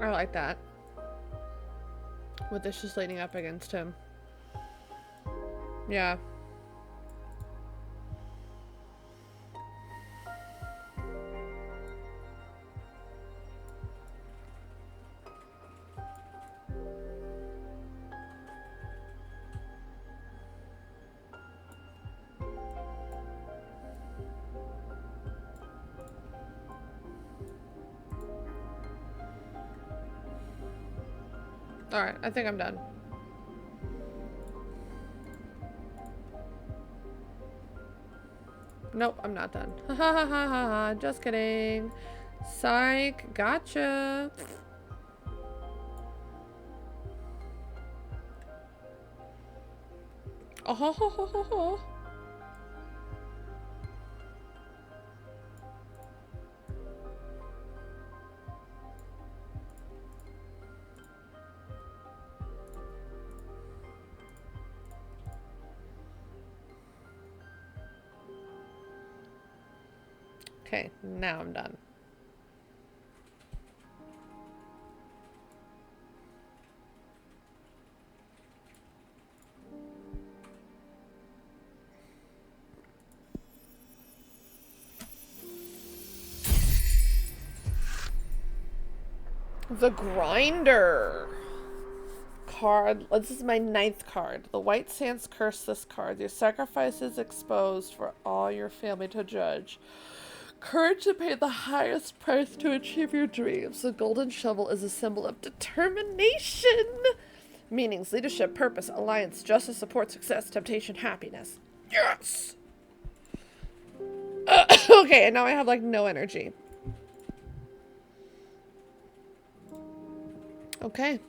A: I like that. With this just leaning up against him. Yeah. Alright, I think I'm done. Nope, I'm not done. Ha ha ha ha ha ha. Just kidding. Psych. Gotcha. Oh ho ho ho ho ho. Okay, now I'm done. The Grinder card. This is my 9th card. The White Sands curse this card. Your sacrifice is exposed for all your family to judge. Courage to pay the highest price to achieve your dreams. The golden shovel is a symbol of determination. Meanings: leadership, purpose, alliance, justice, support, success, temptation, happiness. Yes! Okay, and now I have like no energy. Okay.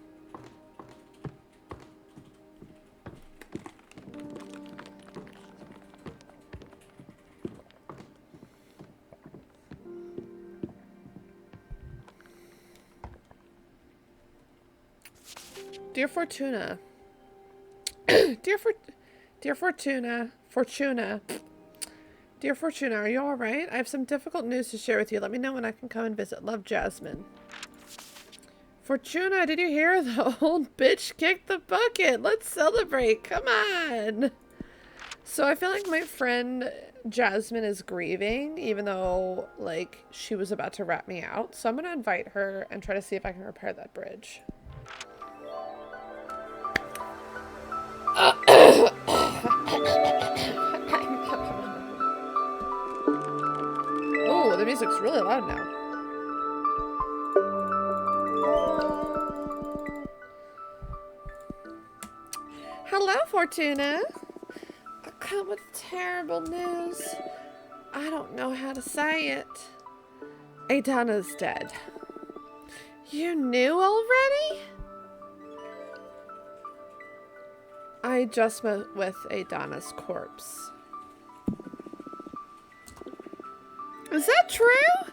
A: Dear Fortuna. Dear Fortuna. Dear Fortuna, are you alright? I have some difficult news to share with you. Let me know when I can come and visit. Love, Jasmine. Fortuna, did you hear? The old bitch kicked the bucket. Let's celebrate. Come on. So I feel like my friend Jasmine is grieving, even though, like, she was about to rat me out. So I'm going to invite her and try to see if I can repair that bridge. Oh, the music's really loud now. Hello, Fortuna. I come with terrible news. I don't know how to say it. Adana's dead. You knew already? I just met with Adana's corpse. Is that true?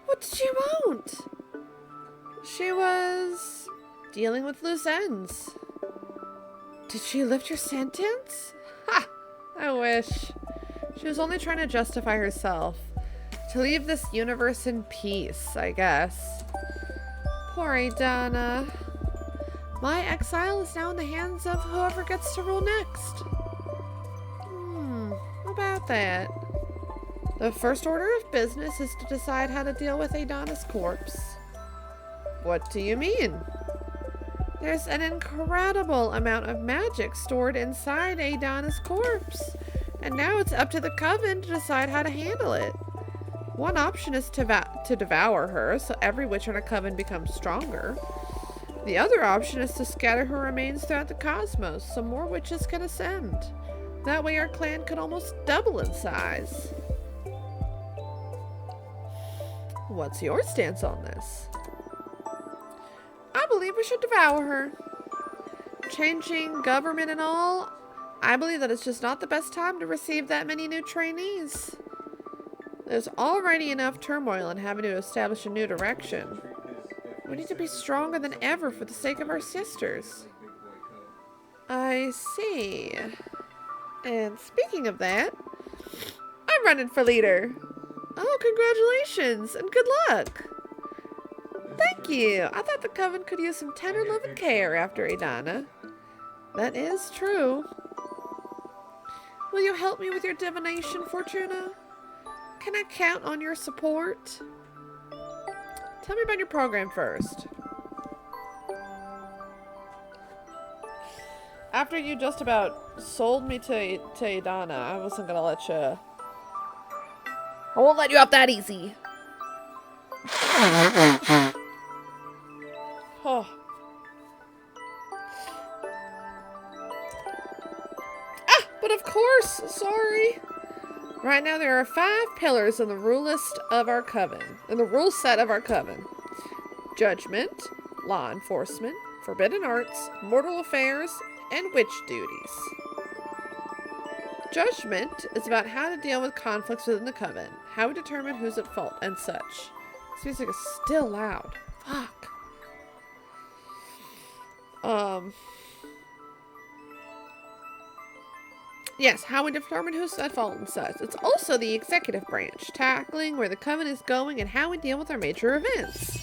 A: What did she want? She was dealing with loose ends. Did she lift your sentence? Ha! I wish. She was only trying to justify herself. To leave this universe in peace, I guess. Poor Adana. My exile is now in the hands of whoever gets to rule next. About that. The first order of business is to decide how to deal with Adana's corpse. What do you mean? There's an incredible amount of magic stored inside Adana's corpse, and now it's up to the coven to decide how to handle it. One option is to devour her, so every witch in a coven becomes stronger. The other option is to scatter her remains throughout the cosmos, so more witches can ascend. That way our clan could almost double in size. What's your stance on this? I believe we should devour her. Changing government and all, I believe that it's just not the best time to receive that many new trainees. There's already enough turmoil in having to establish a new direction. We need to be stronger than ever for the sake of our sisters. I see. And speaking of that, I'm running for leader. Oh, congratulations and good luck. Thank Thank you. I thought the coven could use some tender love and care after Adana. That is true. Will you help me with your divination, Fortuna? Can I count on your support? Tell me about your program first. After you just about sold me to Adana, I wasn't gonna let you... I won't let you off that easy. Oh. Ah, but of course, sorry. Right now there are 5 pillars in the rule list of our coven, in the rule set of our coven. Judgment, law enforcement, forbidden arts, mortal affairs, and witch duties. Judgment is about how to deal with conflicts within the coven, how we determine who's at fault, and such. This music is still loud. Fuck. Yes, how we determine who's at fault and such. It's also the executive branch, tackling where the coven is going and how we deal with our major events.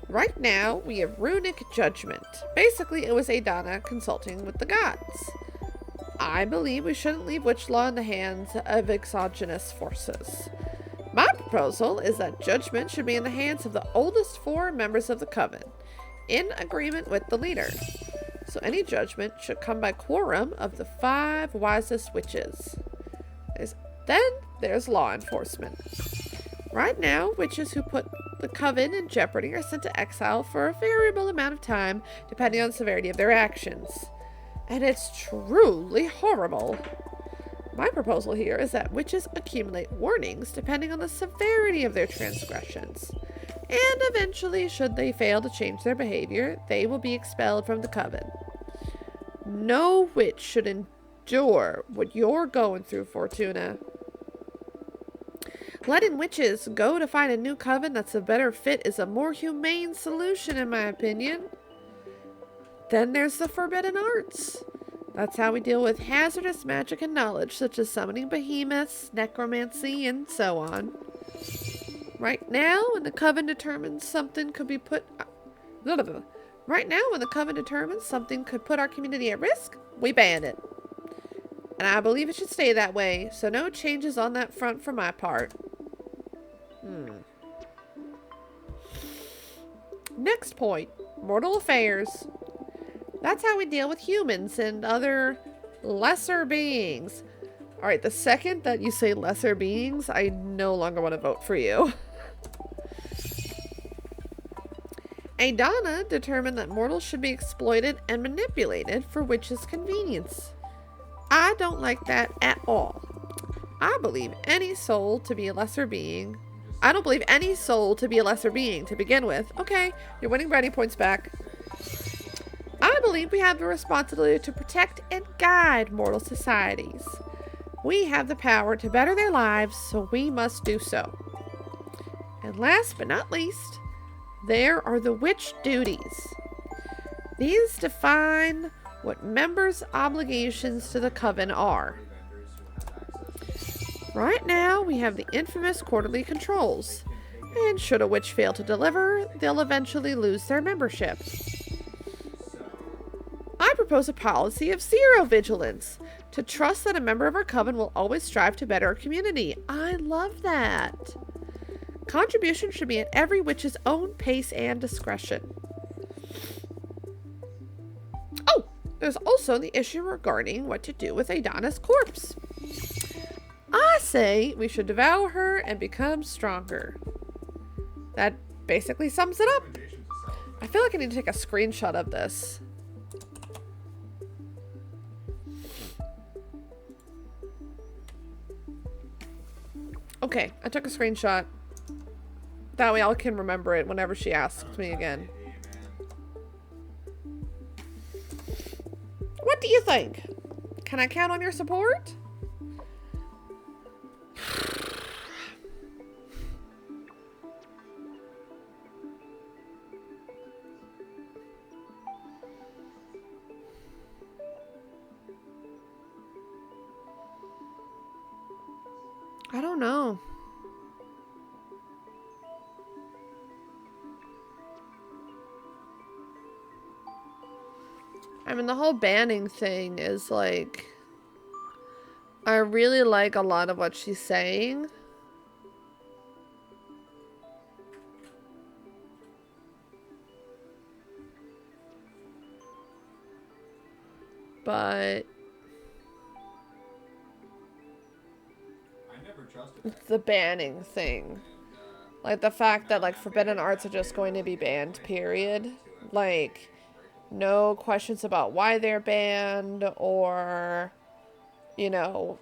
A: Right now, we have runic judgment. Basically, it was Adana consulting with the gods. I believe we shouldn't leave witch law in the hands of exogenous forces. My proposal is that judgment should be in the hands of the oldest 4 members of the coven, in agreement with the leader. So any judgment should come by quorum of the 5 wisest witches. Then there's law enforcement. Right now, witches who put the coven in jeopardy are sent to exile for a variable amount of time, depending on the severity of their actions. And it's truly horrible. My proposal here is that witches accumulate warnings depending on the severity of their transgressions. And eventually, should they fail to change their behavior, they will be expelled from the coven. No witch should endure what you're going through, Fortuna. Letting witches go to find a new coven that's a better fit is a more humane solution, in my opinion. Then there's the forbidden arts. That's how we deal with hazardous magic and knowledge, such as summoning behemoths, necromancy, and so on. Right now, when the coven determines something could be put... Right now, when the coven determines something could put our community at risk, we ban it. And I believe it should stay that way, so no changes on that front for my part. Next point, mortal affairs. That's how we deal with humans and other lesser beings. Alright, the second that you say lesser beings, I no longer want to vote for you. Adana determined that mortals should be exploited and manipulated for witches' convenience. I don't like that at all. I believe any soul to be a lesser being. I don't believe any soul to be a lesser being to begin with. Okay, you're winning brownie points back. I believe we have the responsibility to protect and guide mortal societies. We have the power to better their lives, so we must do so. And last but not least, there are the witch duties. These define what members' obligations to the coven are. Right now, we have the infamous quarterly controls, and should a witch fail to deliver, they'll eventually lose their membership. I propose a policy of zero vigilance, to trust that a member of our coven will always strive to better our community. I love that. Contribution should be at every witch's own pace and discretion. Oh, there's also the issue regarding what to do with Adana's corpse. I say we should devour her and become stronger. That basically sums it up. I feel like I need to take a screenshot of this. Okay, I took a screenshot. That way I can remember it whenever she asks me again. What do you think? Can I count on your support? I don't know. I mean, the whole banning thing is like, I really like a lot of what she's saying. But
B: I never trusted
A: it's the banning thing. Like the fact that like forbidden arts are just going to be banned, period. Like no questions about why they're banned or, you know.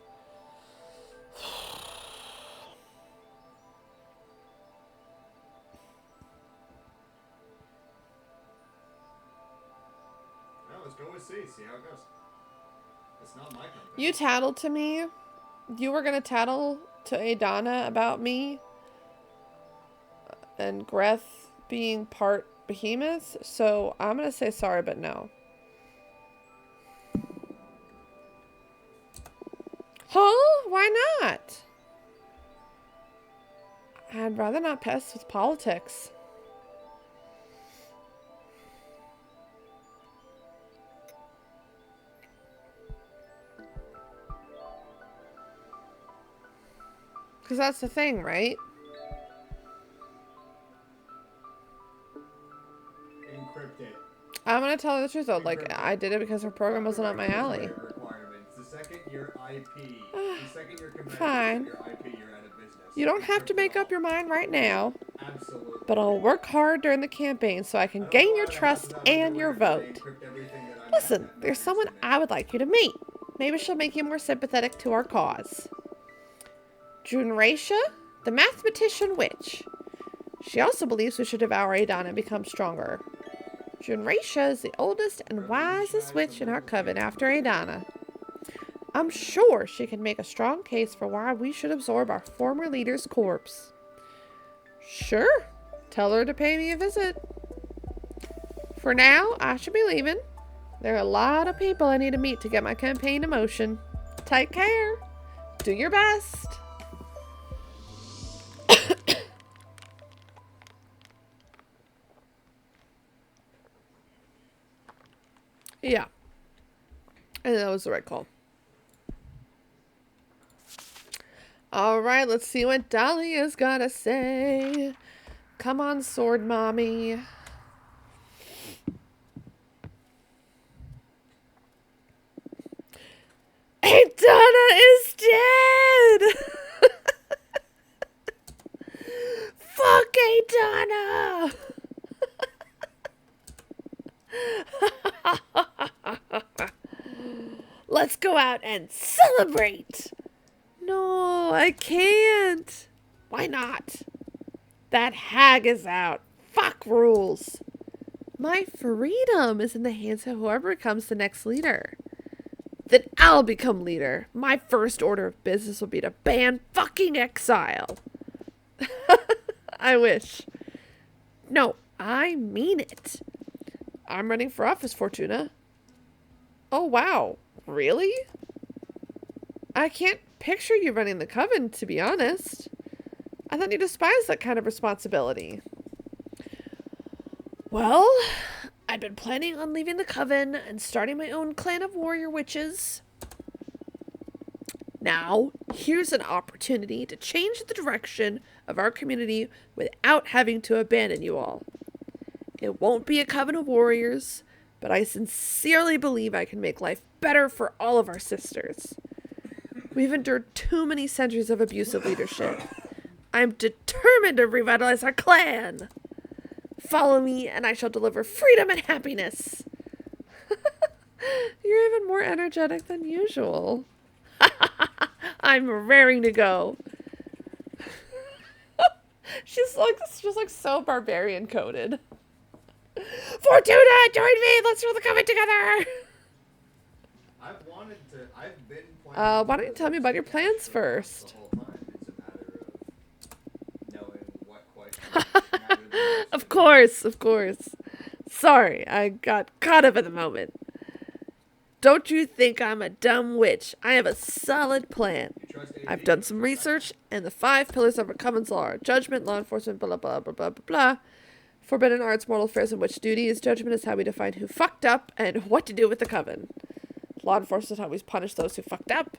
B: Well, let's go and see how it goes. It's not my company.
A: You tattled to me. You were gonna tattle to Adana about me and Greth being part behemoth, so I'm gonna say sorry, but no. Huh? Why not? I'd rather not pest with politics. Because that's the thing, right?
B: Encrypt it.
A: I'm gonna tell her the truth though. Like, I did it because her program wasn't up my alley.
B: Requirements. The second your IP, the second your competitor
A: Fine.
B: your IP, you're out of business.
A: You don't have to make up your mind right now.
B: Absolutely.
A: But I'll work hard during the campaign so I can gain your trust and your vote. Listen, there's someone I would like you to meet. Maybe she'll make you more sympathetic to our cause. Junracia, the mathematician witch. She also believes we should devour Adana and become stronger. Junracia is the oldest and wisest witch in our coven after Adana. I'm sure she can make a strong case for why we should absorb our former leader's corpse. Sure. Tell her to pay me a visit. For now, I should be leaving. There are a lot of people I need to meet to get my campaign in motion. Take care. Do your best. Yeah. And that was the right call. Alright, let's see what Dahlia's gotta say. Come on, sword mommy. Adana is dead! Fuck Adana! Let's go out and celebrate! No, I can't. Why not? That hag is out. Fuck rules. My freedom is in the hands of whoever becomes the next leader. Then I'll become leader. My first order of business will be to ban fucking exile. I wish. No, I mean it. I'm running for office, Fortuna. Oh, wow. Really? I can't picture you running the coven, to be honest. I thought you despised that kind of responsibility. Well, I'd been planning on leaving the coven and starting my own clan of warrior witches. Now, here's an opportunity to change the direction of our community without having to abandon you all. It won't be a coven of warriors, but I sincerely believe I can make life better for all of our sisters. We've endured too many centuries of abusive leadership. I'm determined to revitalize our clan. Follow me and I shall deliver freedom and happiness. You're even more energetic than usual. I'm raring to go. She's like so barbarian coded. Fortuna, join me. Let's rule the coven together.
B: I've been planning.
A: Why don't you tell me about your plans first?
B: The whole time. It's a matter of knowing what questions matter the most.
A: Of course. Sorry, I got caught up in the moment. Don't you think I'm a dumb witch? I have a solid plan. I've done some research, and the 5 pillars of our coven's law are judgment, law enforcement, blah, blah, blah, blah, blah, blah. Forbidden arts, mortal affairs, and witch duties. Judgment is how we define who fucked up and what to do with the coven. Law enforcement is how we punish those who fucked up.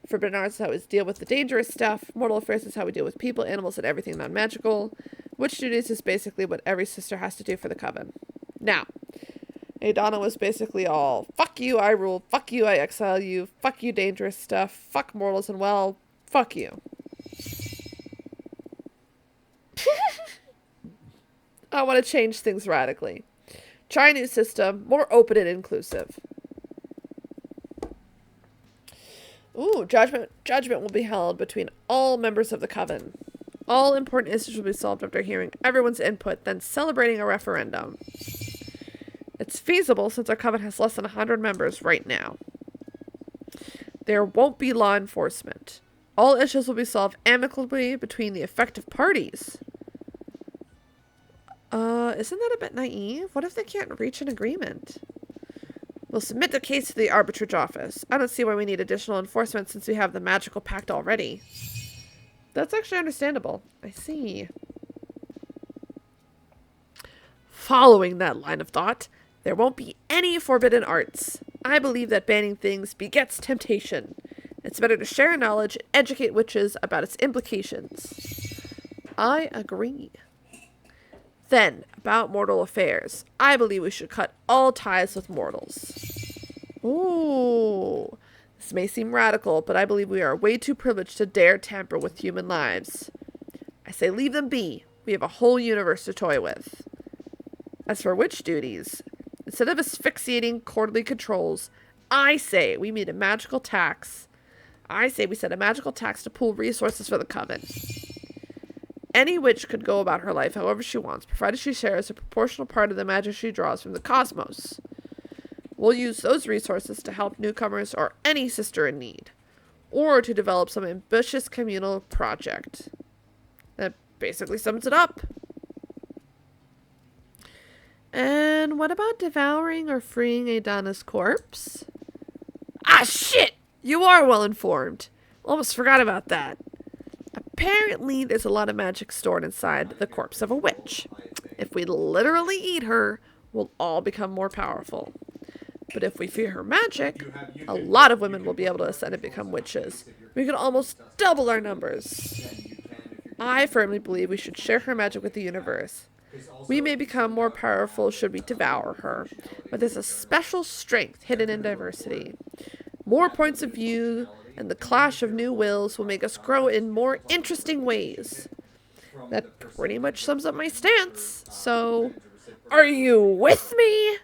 A: Forbidden arts is how we deal with the dangerous stuff. Mortal affairs is how we deal with people, animals, and everything non-magical. Witch duties is basically what every sister has to do for the coven. Now, Adana was basically all, fuck you, I rule, fuck you, I exile you, fuck you, dangerous stuff, fuck mortals, and well, fuck you. I want to change things radically. Try a new system, more open and inclusive. Ooh, judgment will be held between all members of the coven. All important issues will be solved after hearing everyone's input, then celebrating a referendum. It's feasible since our coven has less than 100 members right now. There won't be law enforcement. All issues will be solved amicably between the affected parties. Isn't that a bit naive? What if they can't reach an agreement? We'll submit the case to the arbitrage office. I don't see why we need additional enforcement since we have the magical pact already. That's actually understandable. I see. Following that line of thought, there won't be any forbidden arts. I believe that banning things begets temptation. It's better to share knowledge and educate witches about its implications. I agree. Then, about mortal affairs. I believe we should cut all ties with mortals. Ooh. This may seem radical, but I believe we are way too privileged to dare tamper with human lives. I say leave them be. We have a whole universe to toy with. As for witch duties, instead of asphyxiating quarterly controls, I say we made a magical tax. I say we set a magical tax to pool resources for the coven. Any witch could go about her life however she wants, provided she shares a proportional part of the magic she draws from the cosmos. We'll use those resources to help newcomers or any sister in need, or to develop some ambitious communal project. That basically sums it up. And what about devouring or freeing Adana's corpse? Ah, shit! You are well informed. Almost forgot about that. Apparently, there's a lot of magic stored inside the corpse of a witch. If we literally eat her, we'll all become more powerful. But if we fear her magic, a lot of women will be able to ascend and become witches. We could almost double our numbers. I firmly believe we should share her magic with the universe. We may become more powerful should we devour her, but there's a special strength hidden in diversity. More points of view and the clash of new wills will make us grow in more interesting ways. That pretty much sums up my stance. So, are you with me?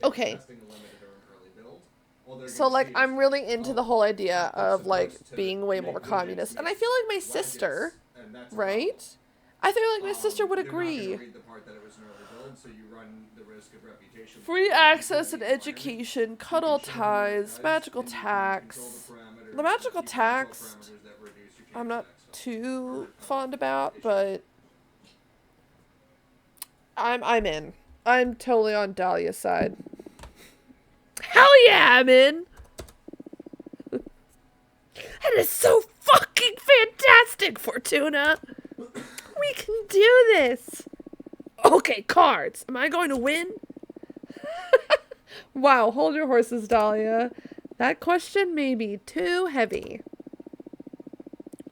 A: Okay. So, like, I'm really into the whole idea of, like, being way more communist. And I feel like my sister, right? I feel like my sister would agree. Free access and education, cut all ties, magical tax. The magical tax, I'm not too fond about, but I'm in. I'm totally on Dahlia's side. Hell yeah, I'm in! That is so fucking fantastic, Fortuna! We can do this! Okay, cards. Am I going to win? Wow, hold your horses, Dahlia. That question may be too heavy.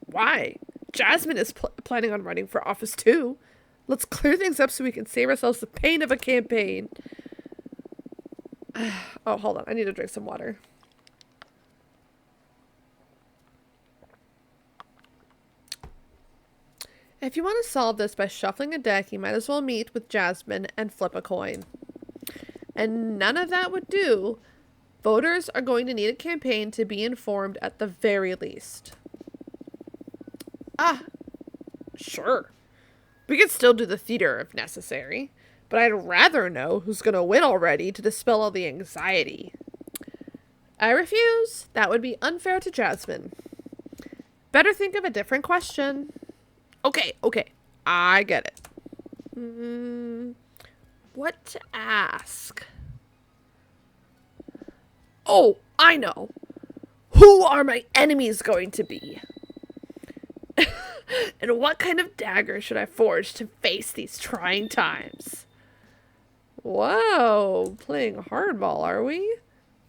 A: Why? Jasmine is planning on running for office too. Let's clear things up so we can save ourselves the pain of a campaign. Oh, hold on. I need to drink some water. If you want to solve this by shuffling a deck, you might as well meet with Jasmine and flip a coin. And none of that would do. Voters are going to need a campaign to be informed at the very least. Ah, sure. We could still do the theater if necessary, but I'd rather know who's going to win already to dispel all the anxiety. I refuse. That would be unfair to Jasmine. Better think of a different question. Okay. I get it. What to ask? Oh, I know. Who are my enemies going to be? And what kind of dagger should I forge to face these trying times? Whoa, playing hardball, are we?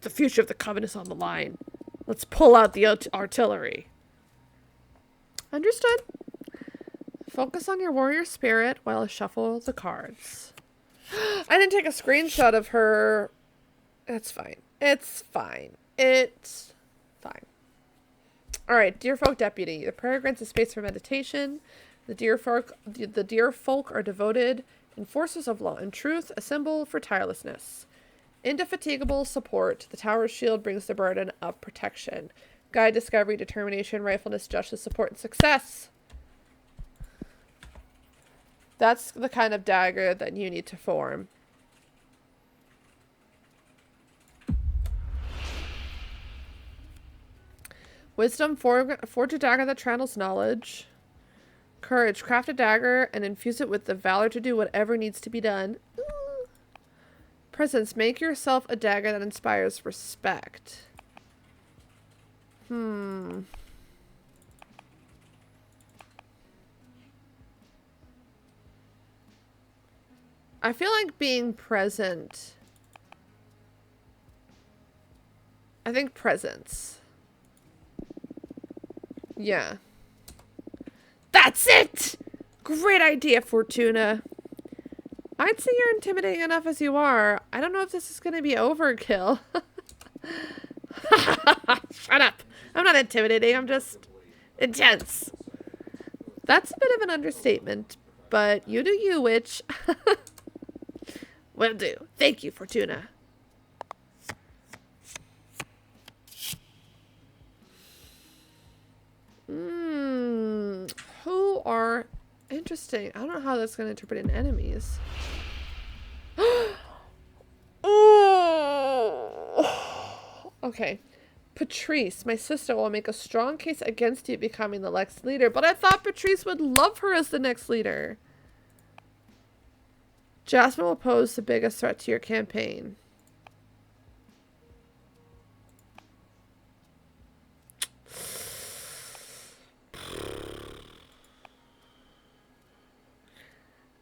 A: The future of the coven is on the line. Let's pull out the artillery. Understood. Focus on your warrior spirit while I shuffle the cards. I didn't take a screenshot of her. It's fine. It's fine. It's fine. Alright, Deer Folk Deputy. The prayer grants a space for meditation. The deer folk are devoted enforcers of law and truth, a symbol for tirelessness. Indefatigable support. The tower's shield brings the burden of protection. Guide, discovery, determination, rightfulness, justice, support, and success. That's the kind of dagger that you need to form. Wisdom, forge a dagger that channels knowledge. Courage, craft a dagger and infuse it with the valor to do whatever needs to be done. Ooh. Presence, make yourself a dagger that inspires respect. I feel like being present. I think presence. Yeah. That's it! Great idea, Fortuna. I'd say you're intimidating enough as you are. I don't know if this is going to be overkill. Shut up. I'm not intimidating. I'm just intense. That's a bit of an understatement, but you do you, witch. Will do. Thank you, Fortuna. Who are interesting? I don't know how that's going to interpret in enemies. Oh. Okay. Patrice, my sister, will make a strong case against you becoming the next leader, but I thought Patrice would love her as the next leader. Jasmine will pose the biggest threat to your campaign.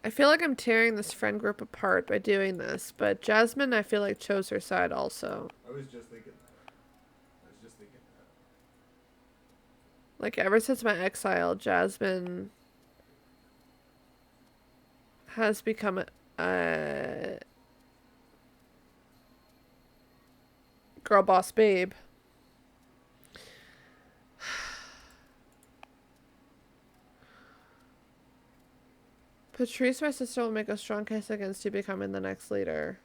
A: I feel like I'm tearing this friend group apart by doing this, but Jasmine, I feel like, chose her side also.
B: I was just thinking that.
A: Like, ever since my exile, Jasmine has become a girl boss babe. Patrice, my sister, will make a strong case against you becoming the next leader.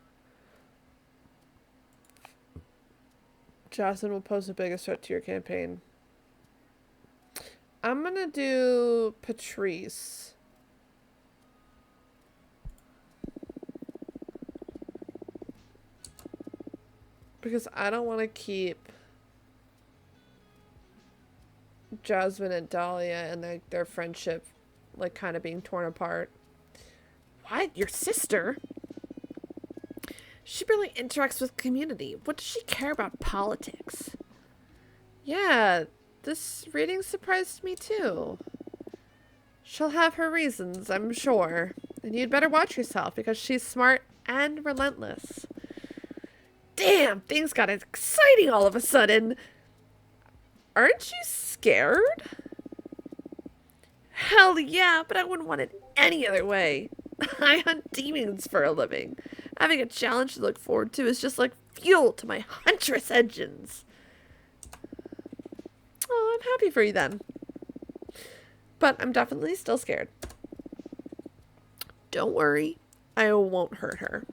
A: Jasmine will pose the biggest threat to your campaign. I'm gonna do Patrice. Because I don't want to keep Jasmine and Dahlia and their friendship like kind of being torn apart. What? Your sister? She barely interacts with community. What does she care about politics? Yeah, this reading surprised me too. She'll have her reasons, I'm sure. And you'd better watch yourself because she's smart and relentless. Damn, things got exciting all of a sudden. Aren't you scared? Hell yeah, but I wouldn't want it any other way. I hunt demons for a living. Having a challenge to look forward to is just like fuel to my huntress engines. Oh, I'm happy for you then. But I'm definitely still scared. Don't worry, I won't hurt her.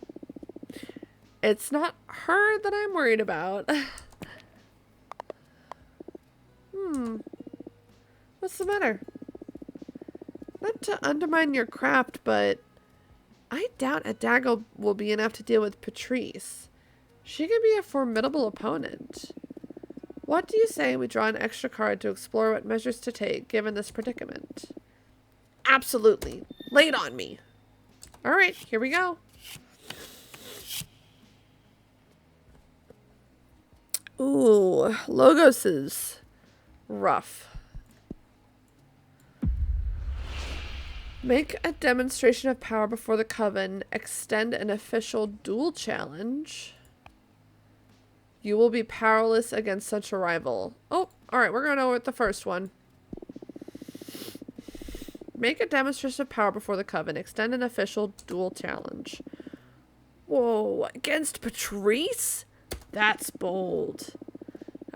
A: It's not her that I'm worried about. What's the matter? Not to undermine your craft, but I doubt a dagger will be enough to deal with Patrice. She can be a formidable opponent. What do you say we draw an extra card to explore what measures to take given this predicament? Absolutely. Lay it on me. Alright, here we go. Ooh, Logos is rough. Make a demonstration of power before the coven. Extend an official duel challenge. You will be powerless against such a rival. Oh, alright, we're going to go with the first one. Make a demonstration of power before the coven. Extend an official duel challenge. Whoa, against Patrice? That's bold.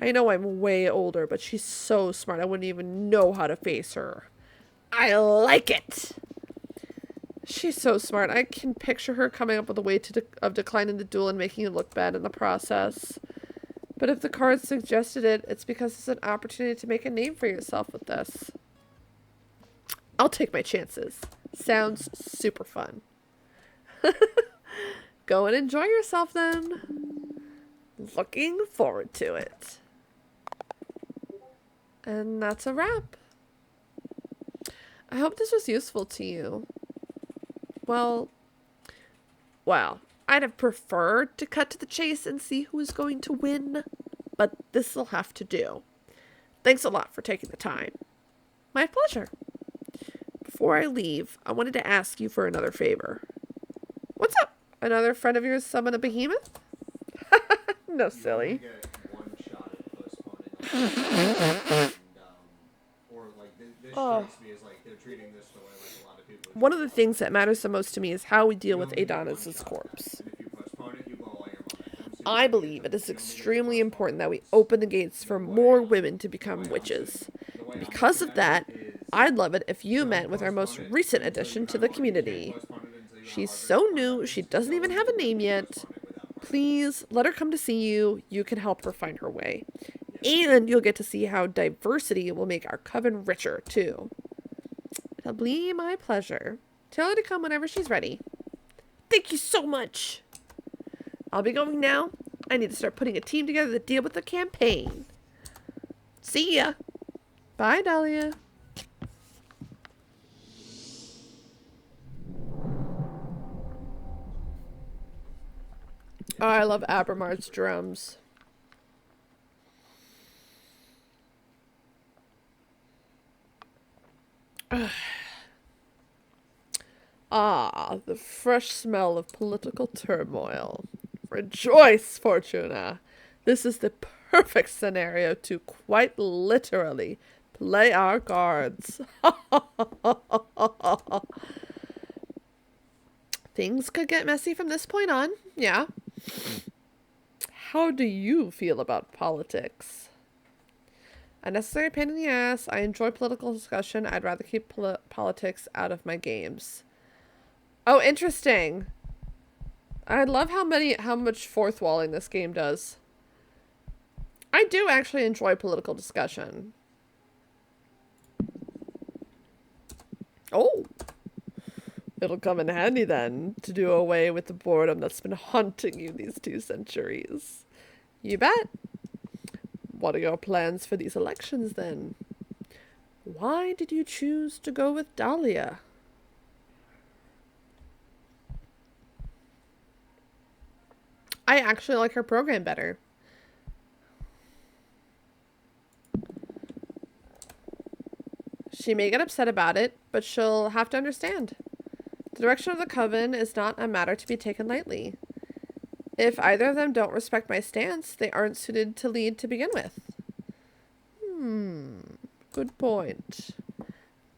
A: I know I'm way older, but she's so smart I wouldn't even know how to face her. I like it! She's so smart. I can picture her coming up with a way of declining the duel and making it look bad in the process. But if the cards suggested it, it's because it's an opportunity to make a name for yourself with this. I'll take my chances. Sounds super fun. Go and enjoy yourself then. Looking forward to it. And that's a wrap. I hope this was useful to you. Well, I'd have preferred to cut to the chase and see who is going to win, but this'll have to do. Thanks a lot for taking the time. My pleasure. Before I leave, I wanted to ask you for another favor. What's up? Another friend of yours summon a behemoth? No, silly.
B: You get one shot at postponing. Or like this strikes me as like they're treating this the way like a lot of people.
A: One of the things that matters the most to me is how we deal with Adonis's corpse.
B: And if you postpone it, you blow all your momentum. So
A: I believe it is extremely important that we open the gates for more women to become witches. Because of that, I'd love it if you met with our most recent addition to the community. She's so new, she doesn't even have a name yet. Please let her come to see you. You can help her find her way. And you'll get to see how diversity will make our coven richer, too. It'll be my pleasure. Tell her to come whenever she's ready. Thank you so much. I'll be going now. I need to start putting a team together to deal with the campaign. See ya. Bye, Dahlia. Oh, I love Abramard's drums. Ah, the fresh smell of political turmoil. Rejoice, Fortuna. This is the perfect scenario to quite literally play our cards. Things could get messy from this point on, yeah. How do you feel about politics? A necessary pain in the ass. I enjoy political discussion. I'd rather keep politics out of my games. Oh, interesting. I love how much fourth walling this game does. I do actually enjoy political discussion. Oh. It'll come in handy then to do away with the boredom that's been haunting you these 2 centuries. You bet. What are your plans for these elections then? Why did you choose to go with Dahlia? I actually like her program better. She may get upset about it, but she'll have to understand. The direction of the coven is not a matter to be taken lightly. If either of them don't respect my stance, they aren't suited to lead to begin with. Good point.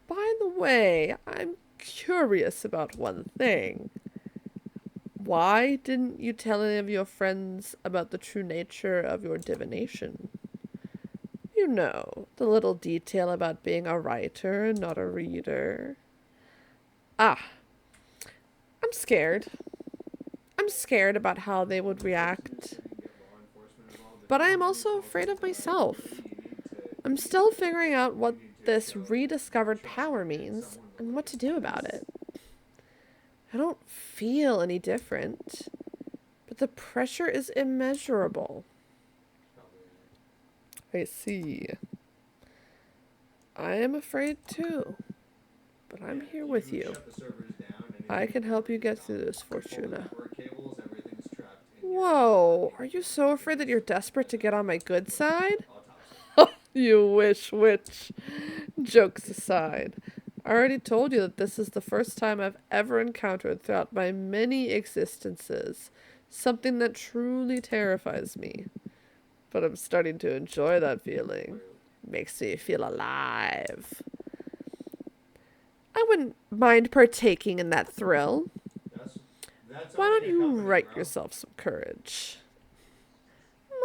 A: By the way, I'm curious about one thing. Why didn't you tell any of your friends about the true nature of your divination? You know, the little detail about being a writer and not a reader. Ah. I'm scared. I'm scared about how they would react. But I am also afraid of myself. I'm still figuring out what this rediscovered power means and what to do about it. I don't feel any different, but the pressure is immeasurable. I see. I am afraid too, but I'm here with you. I can help you get through this, Fortuna. Whoa, are you so afraid that you're desperate to get on my good side?
B: Autopsy.
A: You wish, witch. Jokes aside, I already told you that this is the first time I've ever encountered throughout my many existences something that truly terrifies me. But I'm starting to enjoy that feeling. Makes me feel alive. I wouldn't mind partaking in that thrill.
B: That's
A: Why
B: only
A: don't
B: a
A: you
B: company,
A: write
B: bro.
A: yourself some courage?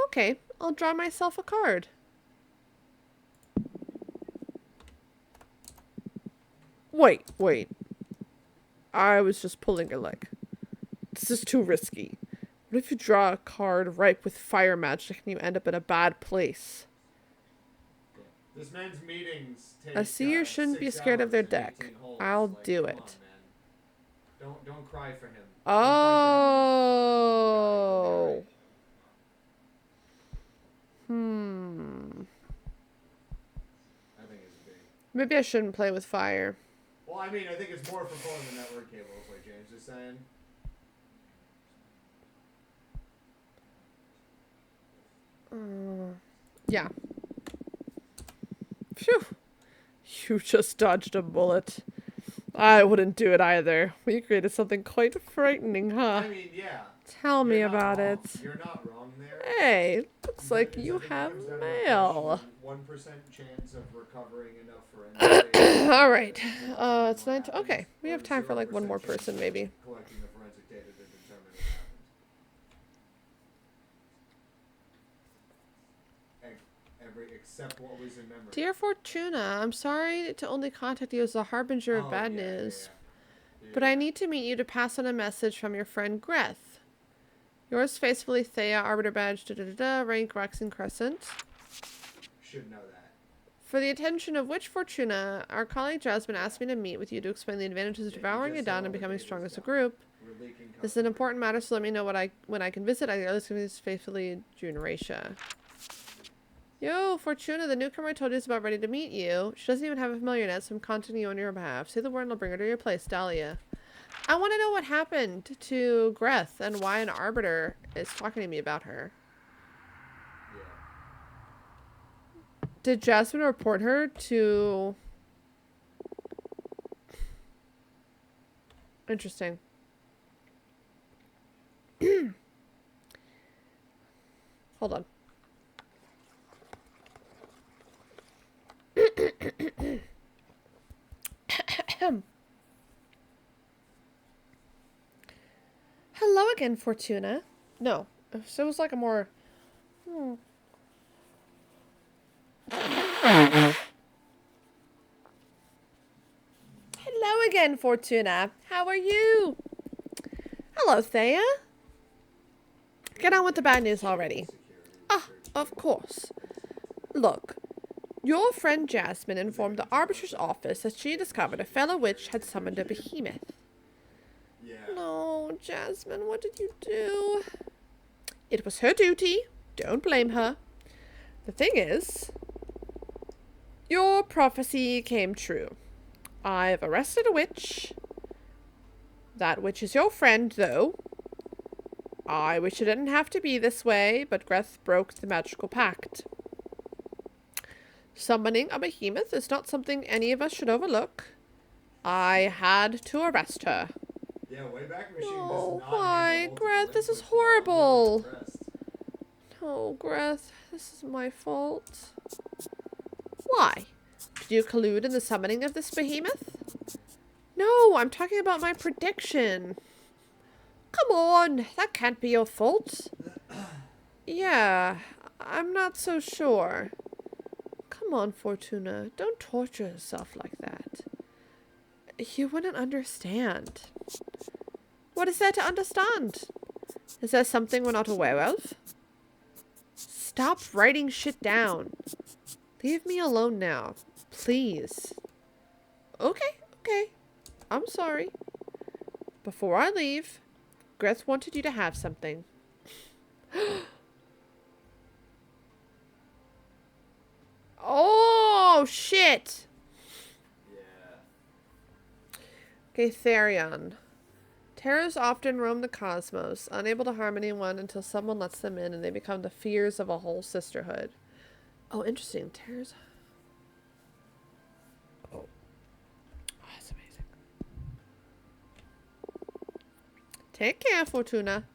A: Okay, I'll draw myself a card. Wait. I was just pulling your leg. This is too risky. What if you draw a card ripe with fire magic and you end up in a bad place?
B: This man's meetings take
A: A seer shouldn't be
B: 6
A: scared of their
B: hours and
A: deck.
B: 18 holes.
A: I'll
B: Like,
A: do
B: come
A: it.
B: on, man. Don't cry for him.
A: Oh.
B: I think it's big.
A: Maybe I shouldn't play with fire.
B: Well, I mean, I think it's more for pulling the network cables, like James is saying.
A: Yeah. Phew. You just dodged a bullet. I wouldn't do it either. We created something quite frightening, huh?
B: I mean, yeah.
A: Tell me
B: You're not
A: about
B: wrong.
A: it.
B: You're not wrong there.
A: Hey, looks like
B: It's-
A: you
B: I think it
A: have
B: comes down to the
A: mail.
B: question, 1% chance of recovering enough for
A: All right. It's 9. Okay, we have time for like one more person, maybe.
B: Collecting the forensic data to determine what happened. Except what was in memory.
A: Dear Fortuna, I'm sorry to only contact you as a harbinger of bad news, but I need to meet you to pass on a message from your friend Greth. Yours faithfully, Thea, Arbiter Badge, rank Roxon Crescent.
B: Should know that.
A: For the attention of which Fortuna, our colleague Jasmine asked me to meet with you to explain the advantages of devouring it down and becoming strong as a group. This is an important matter, so let me know when I can visit. I always can faithfully, June Raisha. Yo, Fortuna, the newcomer I told you is about ready to meet you. She doesn't even have a familiar net, so I'm contacting you on your behalf. Say the word and I'll bring her to your place, Dahlia. I want to know what happened to Greth and why an arbiter is talking to me about her.
B: Yeah.
A: Did Jasmine report her to... Interesting. Hold on. Hello again, Fortuna. No, so it was like a more... Hello again, Fortuna. How are you? Hello, Thea. Get on with the bad news already. Ah, of course. Look, your friend Jasmine informed the Arbiter's office that she discovered a fellow witch had summoned a behemoth.
B: Yeah.
A: No, Jasmine, what did you do? It was her duty. Don't blame her. The thing is, your prophecy came true. I've arrested a witch. That witch is your friend, though. I wish it didn't have to be this way, but Greth broke the magical pact. Summoning a behemoth is not something any of us should overlook. I had to arrest her.
B: Yeah, Wayback Machine
A: No,
B: does not
A: why,
B: handle multiple
A: Greth? This is
B: inputs well. I'm really
A: horrible.
B: impressed.
A: No, Greth, this is my fault. Why? Did you collude in the summoning of this behemoth? No, I'm talking about my prediction. Come on, that can't be your fault. Yeah, I'm not so sure. Come on, Fortuna, don't torture yourself like that. You wouldn't understand. What is there to understand? Is there something we're not aware of? Stop writing shit down. Leave me alone now, please. Okay. I'm sorry. Before I leave, Greth wanted you to have something. Oh, shit!
B: Yeah.
A: Okay, Therion. Terrors often roam the cosmos, unable to harm anyone until someone lets them in and they become the fears of a whole sisterhood. Oh, interesting. Terrors. Oh, that's amazing. Take care, Fortuna.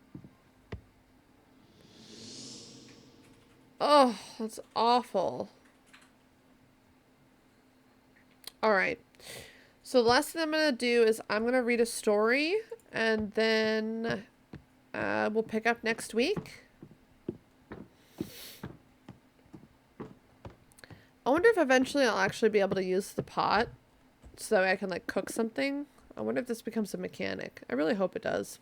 A: Oh, that's awful. Alright. So the last thing I'm going to do is I'm going to read a story and then we'll pick up next week. I wonder if eventually I'll actually be able to use the pot so that way I can like cook something. I wonder if this becomes a mechanic. I really hope it does.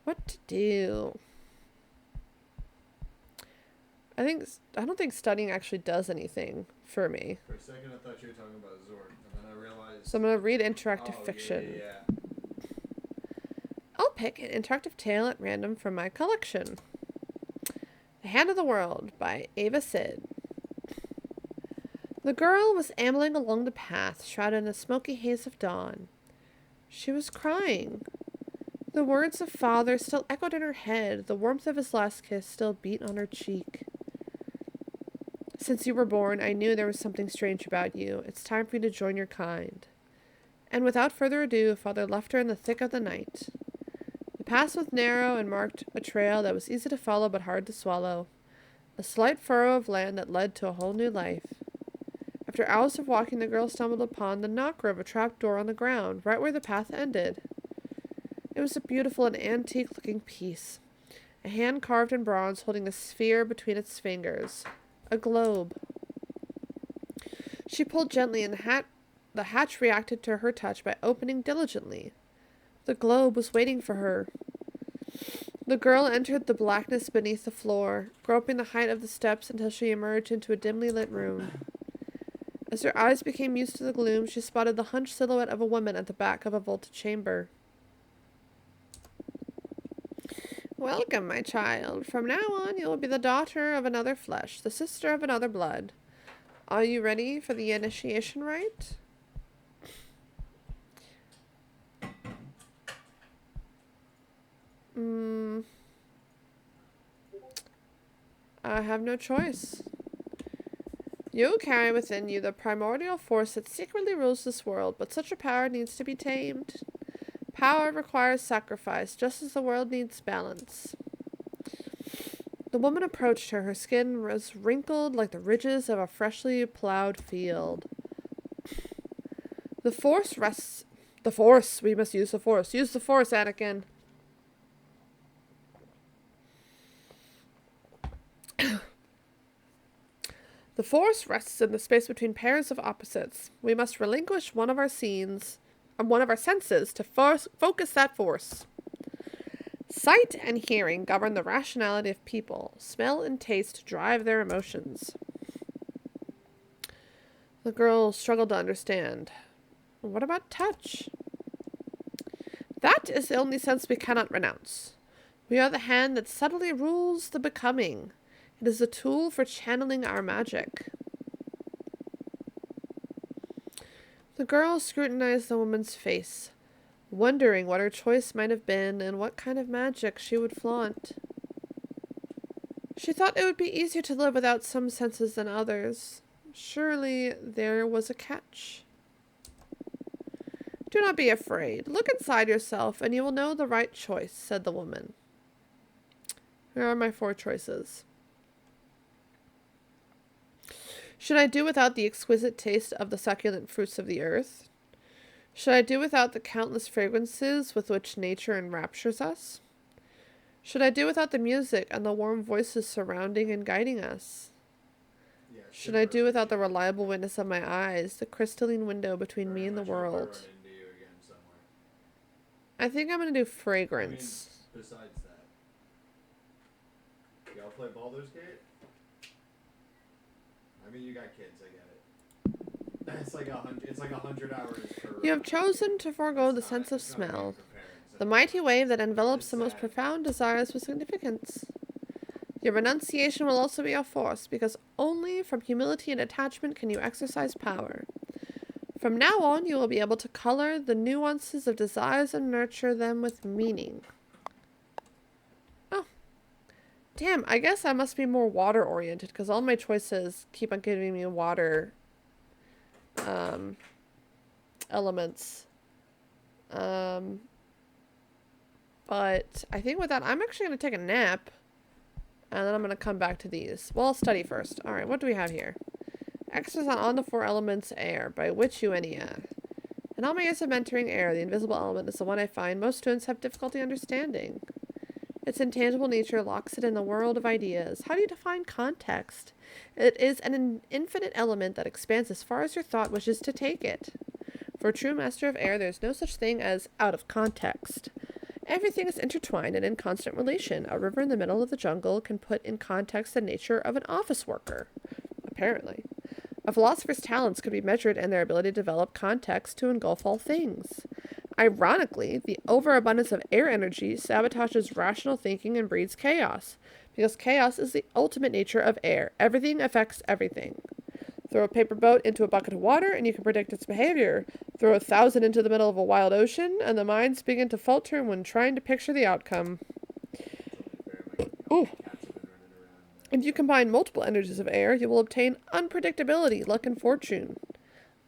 A: What to do? I don't think studying actually does anything for me.
B: For a second, I thought you were talking about Zork, and then I realized.
A: So I'm gonna read interactive fiction.
B: Yeah.
A: I'll pick an interactive tale at random from my collection. The Hand of the World by Ava Sid. The girl was ambling along the path, shrouded in the smoky haze of dawn. She was crying. The words of father still echoed in her head. The warmth of his last kiss still beat on her cheek. Since you were born, I knew there was something strange about you. It's time for you to join your kind. And without further ado, father left her in the thick of the night. The path was narrow and marked a trail that was easy to follow but hard to swallow. A slight furrow of land that led to a whole new life. After hours of walking, the girl stumbled upon the knocker of a trap door on the ground, right where the path ended. It was a beautiful and antique-looking piece. A hand carved in bronze holding a sphere between its fingers. A globe. She pulled gently and the hatch reacted to her touch by opening diligently. The globe was waiting for her. The girl entered the blackness beneath the floor, groping the height of the steps until she emerged into a dimly lit room. As her eyes became used to the gloom, she spotted the hunched silhouette of a woman at the back of a vaulted chamber. Welcome, my child. From now on, you will be the daughter of another flesh, the sister of another blood. Are you ready for the initiation rite? I have no choice. You carry within you the primordial force that secretly rules this world, but such a power needs to be tamed. Power requires sacrifice, just as the world needs balance. The woman approached her. Her skin was wrinkled like the ridges of a freshly plowed field. The force rests... The force! We must use the force. Use the force, Anakin! The force rests in the space between pairs of opposites. We must relinquish one of our senses to focus that force. Sight and hearing govern the rationality of people. Smell and taste drive their emotions. The girl struggled to understand. What about touch? That is the only sense we cannot renounce. We are the hand that subtly rules the becoming. It is a tool for channeling our magic. The girl scrutinized the woman's face, wondering what her choice might have been and what kind of magic she would flaunt. She thought it would be easier to live without some senses than others. Surely there was a catch. Do not be afraid. Look inside yourself and you will know the right choice, said the woman. Here are my 4 choices. Should I do without the exquisite taste of the succulent fruits of the earth? Should I do without the countless fragrances with which nature enraptures us? Should I do without the music and the warm voices surrounding and guiding us?
B: Yeah,
A: Should I do without the reliable witness of my eyes, the crystalline window between me and the world? I think I'm going to do fragrance.
B: I mean, besides that, y'all play Baldur's Gate? I mean, you got kids, I get it. It's like 100 hours per...
A: You have chosen to forego the sense of smell, the mighty wave that envelops the most profound desires with significance. Your renunciation will also be a force, because only from humility and attachment can you exercise power. From now on, you will be able to color the nuances of desires and nurture them with meaning. Oh. Damn, I guess I must be more water-oriented, because all my choices keep on giving me water elements. But I think with that, I'm actually going to take a nap. And then I'm going to come back to these. Well, I'll study first. Alright, what do we have here? Extras on the 4 elements air, by which you any In all my years of mentoring air, the invisible element is the one I find most students have difficulty understanding. Its intangible nature locks it in the world of ideas. How do you define context? It is an infinite element that expands as far as your thought wishes to take it. For a true master of air, there is no such thing as out of context. Everything is intertwined and in constant relation. A river in the middle of the jungle can put in context the nature of an office worker. Apparently. A philosopher's talents could be measured in their ability to develop context to engulf all things. Ironically, the overabundance of air energy sabotages rational thinking and breeds chaos, because chaos is the ultimate nature of air. Everything affects everything. Throw a paper boat into a bucket of water, and you can predict its behavior. Throw 1,000 into the middle of a wild ocean, and the minds begin to falter when trying to picture the outcome. Ooh. If you combine multiple energies of air, you will obtain unpredictability, luck, and fortune.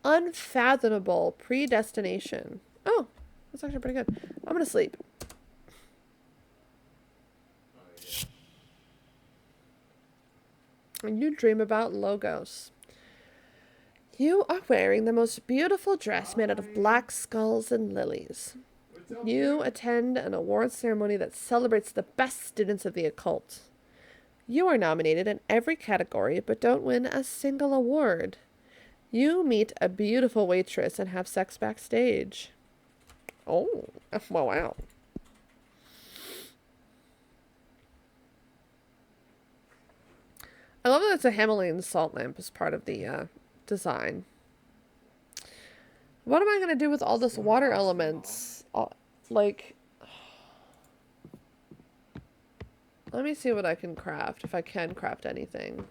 A: Unfathomable predestination. Oh, that's actually pretty good. I'm gonna sleep. And you dream about logos. You are wearing the most beautiful dress made out of black skulls and lilies. You attend an award ceremony that celebrates the best students of the occult. You are nominated in every category, but don't win a single award. You meet a beautiful waitress and have sex backstage. Oh, wow. I love that it's a Himalayan salt lamp as part of the design. What am I going to do with all this water elements? Like, let me see what I can craft, if I can craft anything.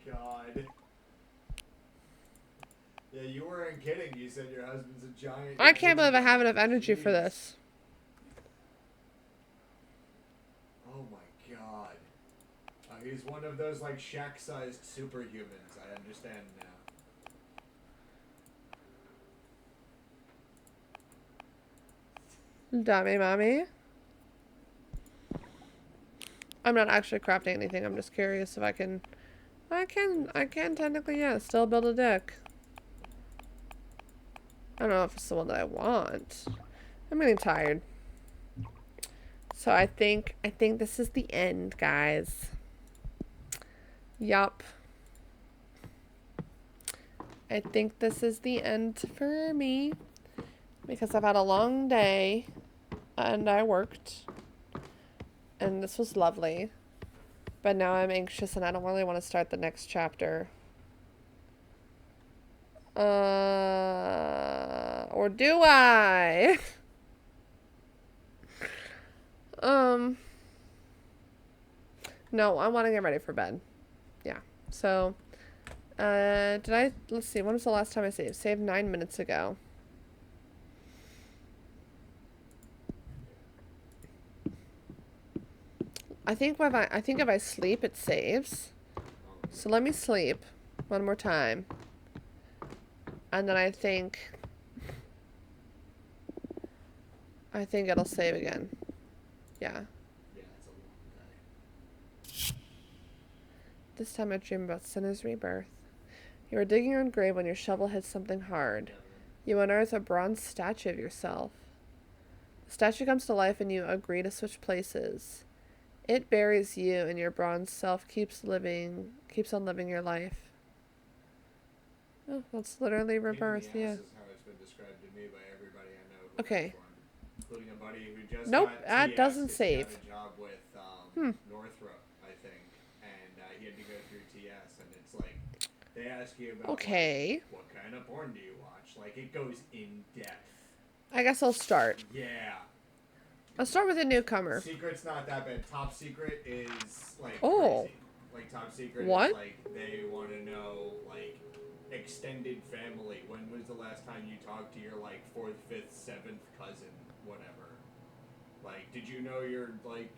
B: God. Yeah, you weren't kidding. You said your husband's a giant.
A: I can't believe I have enough energy for this.
B: Oh my god. He's one of those like Shaq-sized superhumans. I understand now.
A: Dummy mommy. I'm not actually crafting anything. I'm just curious if I can... I can technically, yeah, still build a deck. I don't know if it's the one that I want. I'm getting tired. So I think this is the end, guys. Yup. I think this is the end for me. Because I've had a long day. And I worked. And this was lovely. But now I'm anxious and I don't really want to start the next chapter. Or do I? No, I want to get ready for bed. Yeah. So, let's see, when was the last time I saved? Saved 9 minutes ago. I think if I sleep, it saves. So let me sleep one more time. And then I think it'll save again. Yeah.
B: Yeah, it's a long day.
A: This time I dream about sinner's rebirth. You are digging your own grave when your shovel hits something hard. You unearth a bronze statue of yourself. The statue comes to life and you agree to switch places. It buries you and your bronze self keeps on living your life. Oh, that's literally rebirth, yeah.
B: This is how it's been described to me by everybody I know who
A: Okay.
B: including a buddy who just
A: Nope,
B: got
A: that
B: TS,
A: doesn't
B: he
A: save.
B: got a job with Northrop, I think, and he had to go through TS, and it's like They ask you about
A: Okay.
B: like, what kind of porn do you watch? Like it goes in depth.
A: I guess I'll start.
B: Yeah.
A: I'll start with a newcomer.
B: Secret's not that bad. Top secret is like
A: Oh.
B: crazy. Like top secret
A: What?
B: is like they want to know like extended family. When was the last time you talked to your like 4th, 5th, 7th cousin, whatever? Like, did you know your like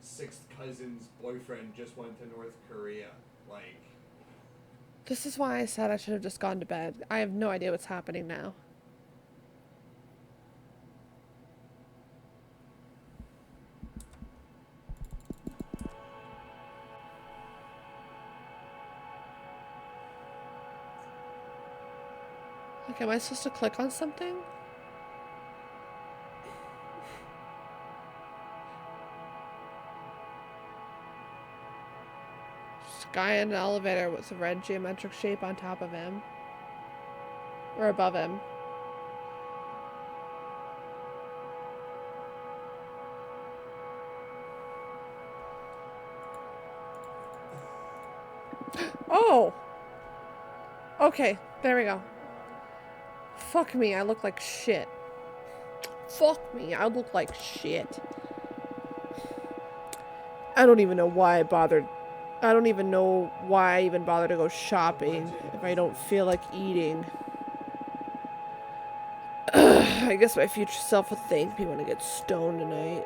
B: 6th cousin's boyfriend just went to North Korea? Like,
A: This is why I said I should have just gone to bed. I have no idea what's happening now. Like, am I supposed to click on something? This guy in an elevator with a red geometric shape on top of him. Or above him. Oh! Okay, there we go. Fuck me, I look like shit. Fuck me, I look like shit. I don't even know why I bothered. I don't even know why I even bother to go shopping if I don't feel like eating. I guess my future self will thank me when I get stoned tonight.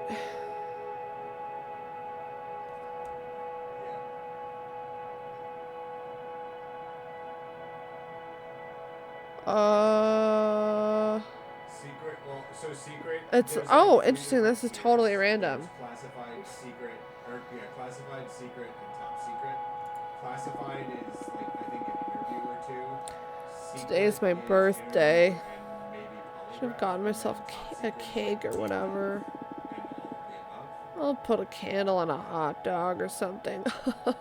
B: secret. Well, so secret.
A: It's
B: there's,
A: oh,
B: like, 3
A: interesting. This is
B: different
A: totally
B: tiers.
A: random.
B: There's classified, secret, or yeah, classified, secret, and top secret. Classified is like I think an interview or two. Secret
A: Today's my
B: is
A: birthday.
B: interview and maybe
A: Should have
B: polygraph,
A: gotten
B: and
A: myself
B: then top
A: a
B: secret's
A: cake or
B: like
A: whatever.
B: and all of the above.
A: I'll put a candle on a hot dog or something.
B: Yeah.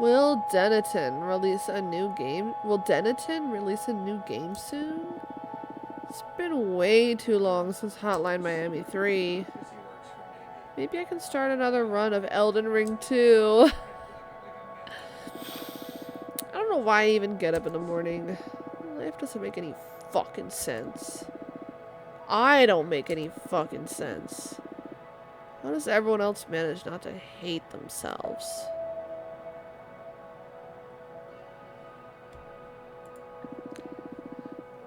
A: Will Denton release a new game? Will Denton release a new game soon? It's been way too long since Hotline Miami 3.
B: Because he works for
A: Maybe I can start another run of Elden Ring 2. I don't know why I even get up in the morning. Life doesn't make any fucking sense. I don't make any fucking sense. How does everyone else manage not to hate themselves?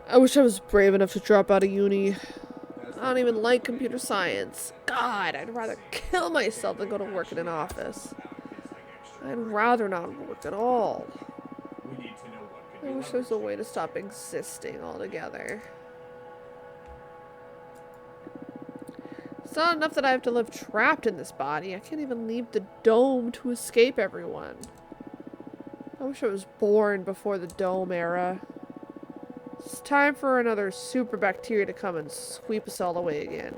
A: I wish I was brave enough to drop out of uni. I don't even like computer science. God, I'd rather kill myself than go to work in an office. I'd rather not work at all.
B: We need to know what could
A: I
B: be
A: wish there was a
B: leveraged.
A: way to stop existing altogether. It's not enough that I have to live trapped in this body. I can't even leave the dome to escape everyone. I wish I was born before the dome era. It's time for another super bacteria to come and sweep us all away again.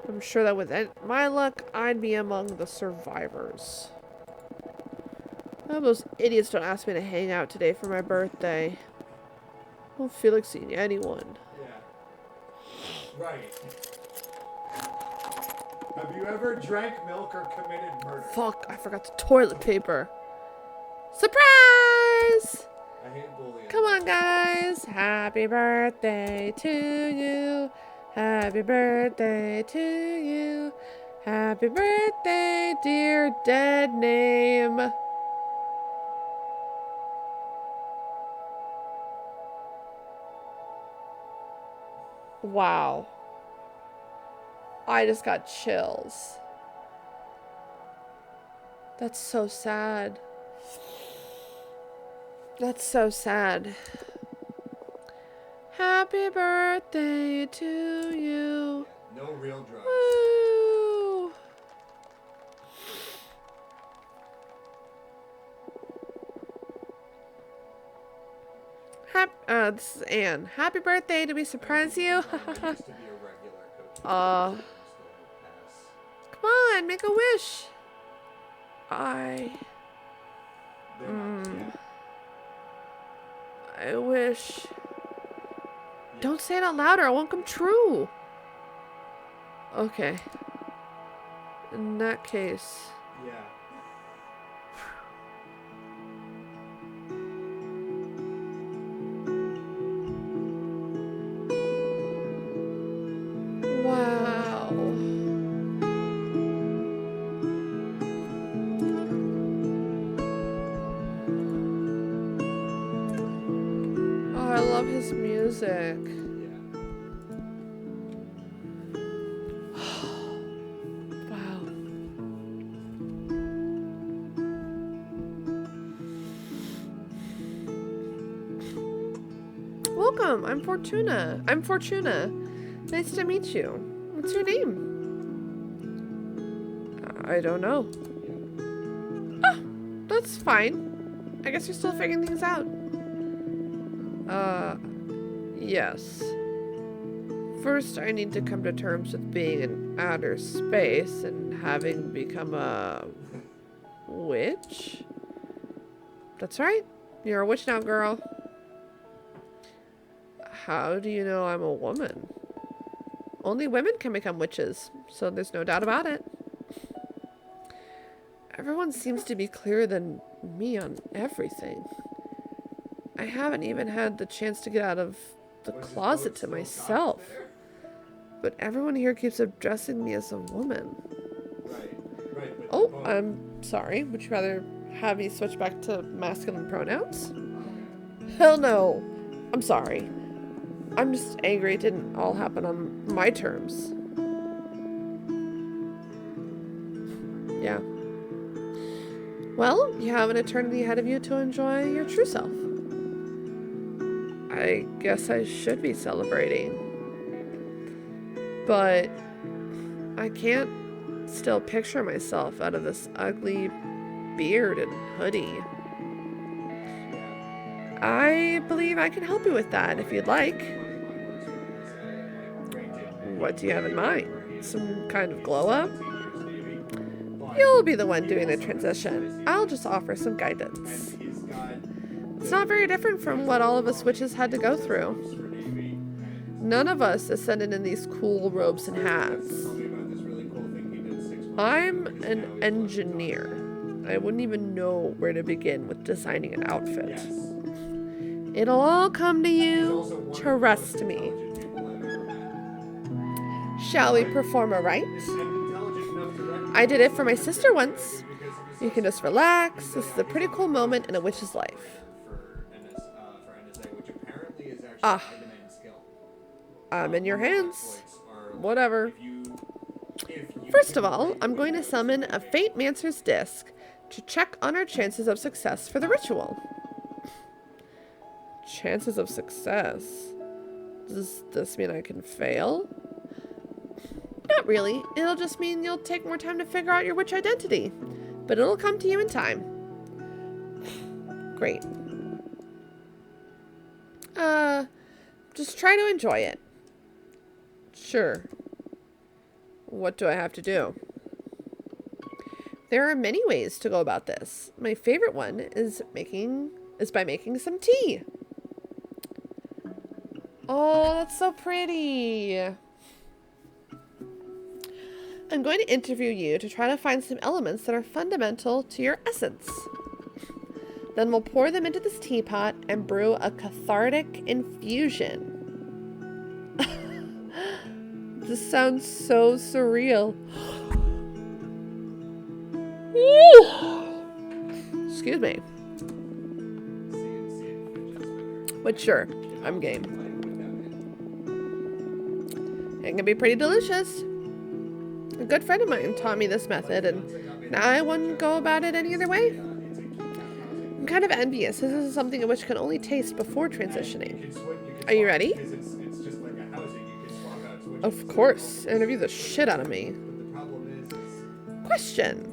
A: I'm sure that with my luck, I'd be among the survivors. I hope those idiots don't ask me to hang out today for my birthday. I don't feel like seeing anyone.
B: Yeah. Right. Have you ever drank milk or committed murder?
A: Fuck, I forgot the toilet paper. Surprise!
B: I hate bullying.
A: Come on, guys. Happy birthday to you. Happy birthday to you. Happy birthday, dear dead name. Wow. I just got chills. That's so sad. That's so sad. Happy birthday to you.
B: Yeah, no real drugs.
A: Woo! This is Anne. Happy birthday. Did we surprise you?
B: Used to be a regular coach.
A: Come on, make a wish. I wish. Don't say it out louder. It won't come true. Okay. In that case.
B: Yeah.
A: Wow. Oh, I love his music.
B: Yeah.
A: Wow. Welcome, I'm Fortuna. I'm Fortuna. Nice to meet you. What's your name? I don't know. Ah, that's fine. I guess you're still figuring things out. Yes. First, I need to come to terms with being in outer space and having become a witch. That's right. You're a witch now, girl. How do you know I'm a woman? Only women can become witches, so there's no doubt about it. Everyone seems to be clearer than me on everything. I haven't even had the chance to get out of the closet to myself. But everyone here keeps addressing me as a woman.
B: Right.
A: Oh, I'm sorry. Would you rather have me switch back to masculine pronouns? Hell no. I'm sorry. I'm just angry it didn't all happen on my terms. Yeah. Well, you have an eternity ahead of you to enjoy your true self. I guess I should be celebrating. But I can't still picture myself out of this ugly beard and hoodie. I believe I can help you with that if you'd like. What do you have in mind? Some kind of glow up? You'll be the one doing the transition. I'll just offer some guidance. It's not very different from what all of us witches had to go through. None of us ascended in these cool robes and hats. I'm an engineer. I wouldn't even know where to begin with designing an outfit. It'll all come to you. Trust me. Shall we perform a rite? I did it for my sister once. You can just relax. This is a pretty cool moment in a witch's life. Ah. I'm in your hands. Whatever. First of all, I'm going to summon a Fate Mancer's disc to check on our chances of success for the ritual. Chances of success? Does this mean I can fail? Not really. It'll just mean you'll take more time to figure out your witch identity. But it'll come to you in time. Great. Just try to enjoy it. Sure. What do I have to do? There are many ways to go about this. My favorite one is by making some tea. Oh, that's so pretty. I'm going to interview you to try to find some elements that are fundamental to your essence. Then we'll pour them into this teapot and brew a cathartic infusion. This sounds so surreal. Excuse me. But sure, I'm game. It can be pretty delicious. A good friend of mine taught me this method, and now I wouldn't go about it any other way. I'm kind of envious. This is something a witch can only taste before transitioning. Are you ready? Of course. Interview the shit out of me. Question.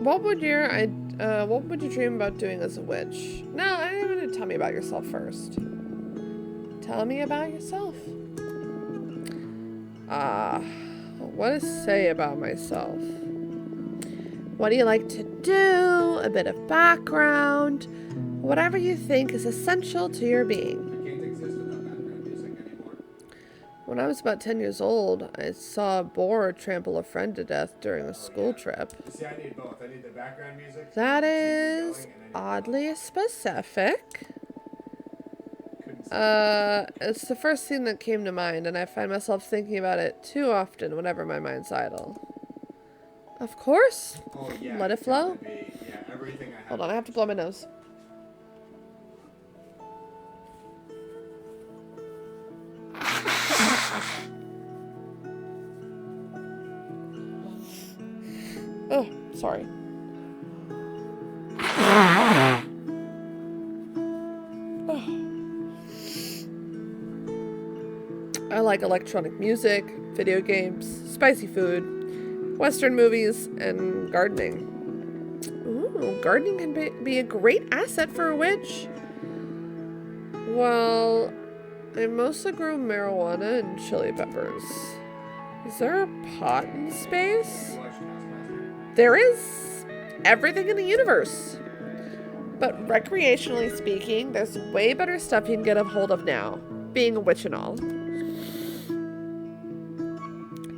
A: What would you dream about doing as a witch? No, I didn't want to tell me about yourself first. Tell me about yourself. What to say about myself? What do you like to do? A bit of background. Whatever you think is essential to your being.
B: I can't exist without background music anymore.
A: When I was about 10 years old, I saw a boar trample a friend to death during a school trip.
B: See, I need both. I need the background music.
A: That
B: the TV
A: is
B: going, and I need
A: oddly specific.
B: couldn't see
A: It's the first thing that came to mind, and I find myself thinking about it too often whenever my mind's idle. Of course.
B: Oh, yeah,
A: Let it
B: it's gotta
A: flow.
B: be- yeah, everything I have.
A: Hold on, I have to blow my nose. Oh, sorry. I like electronic music, video games, spicy food, Western movies, and gardening. Ooh, gardening can be a great asset for a witch. Well, I mostly grow marijuana and chili peppers. Is there a pot in space?
B: You watch Taskmaster?
A: There is everything in the universe. But recreationally speaking, there's way better stuff you can get a hold of now, being a witch and all.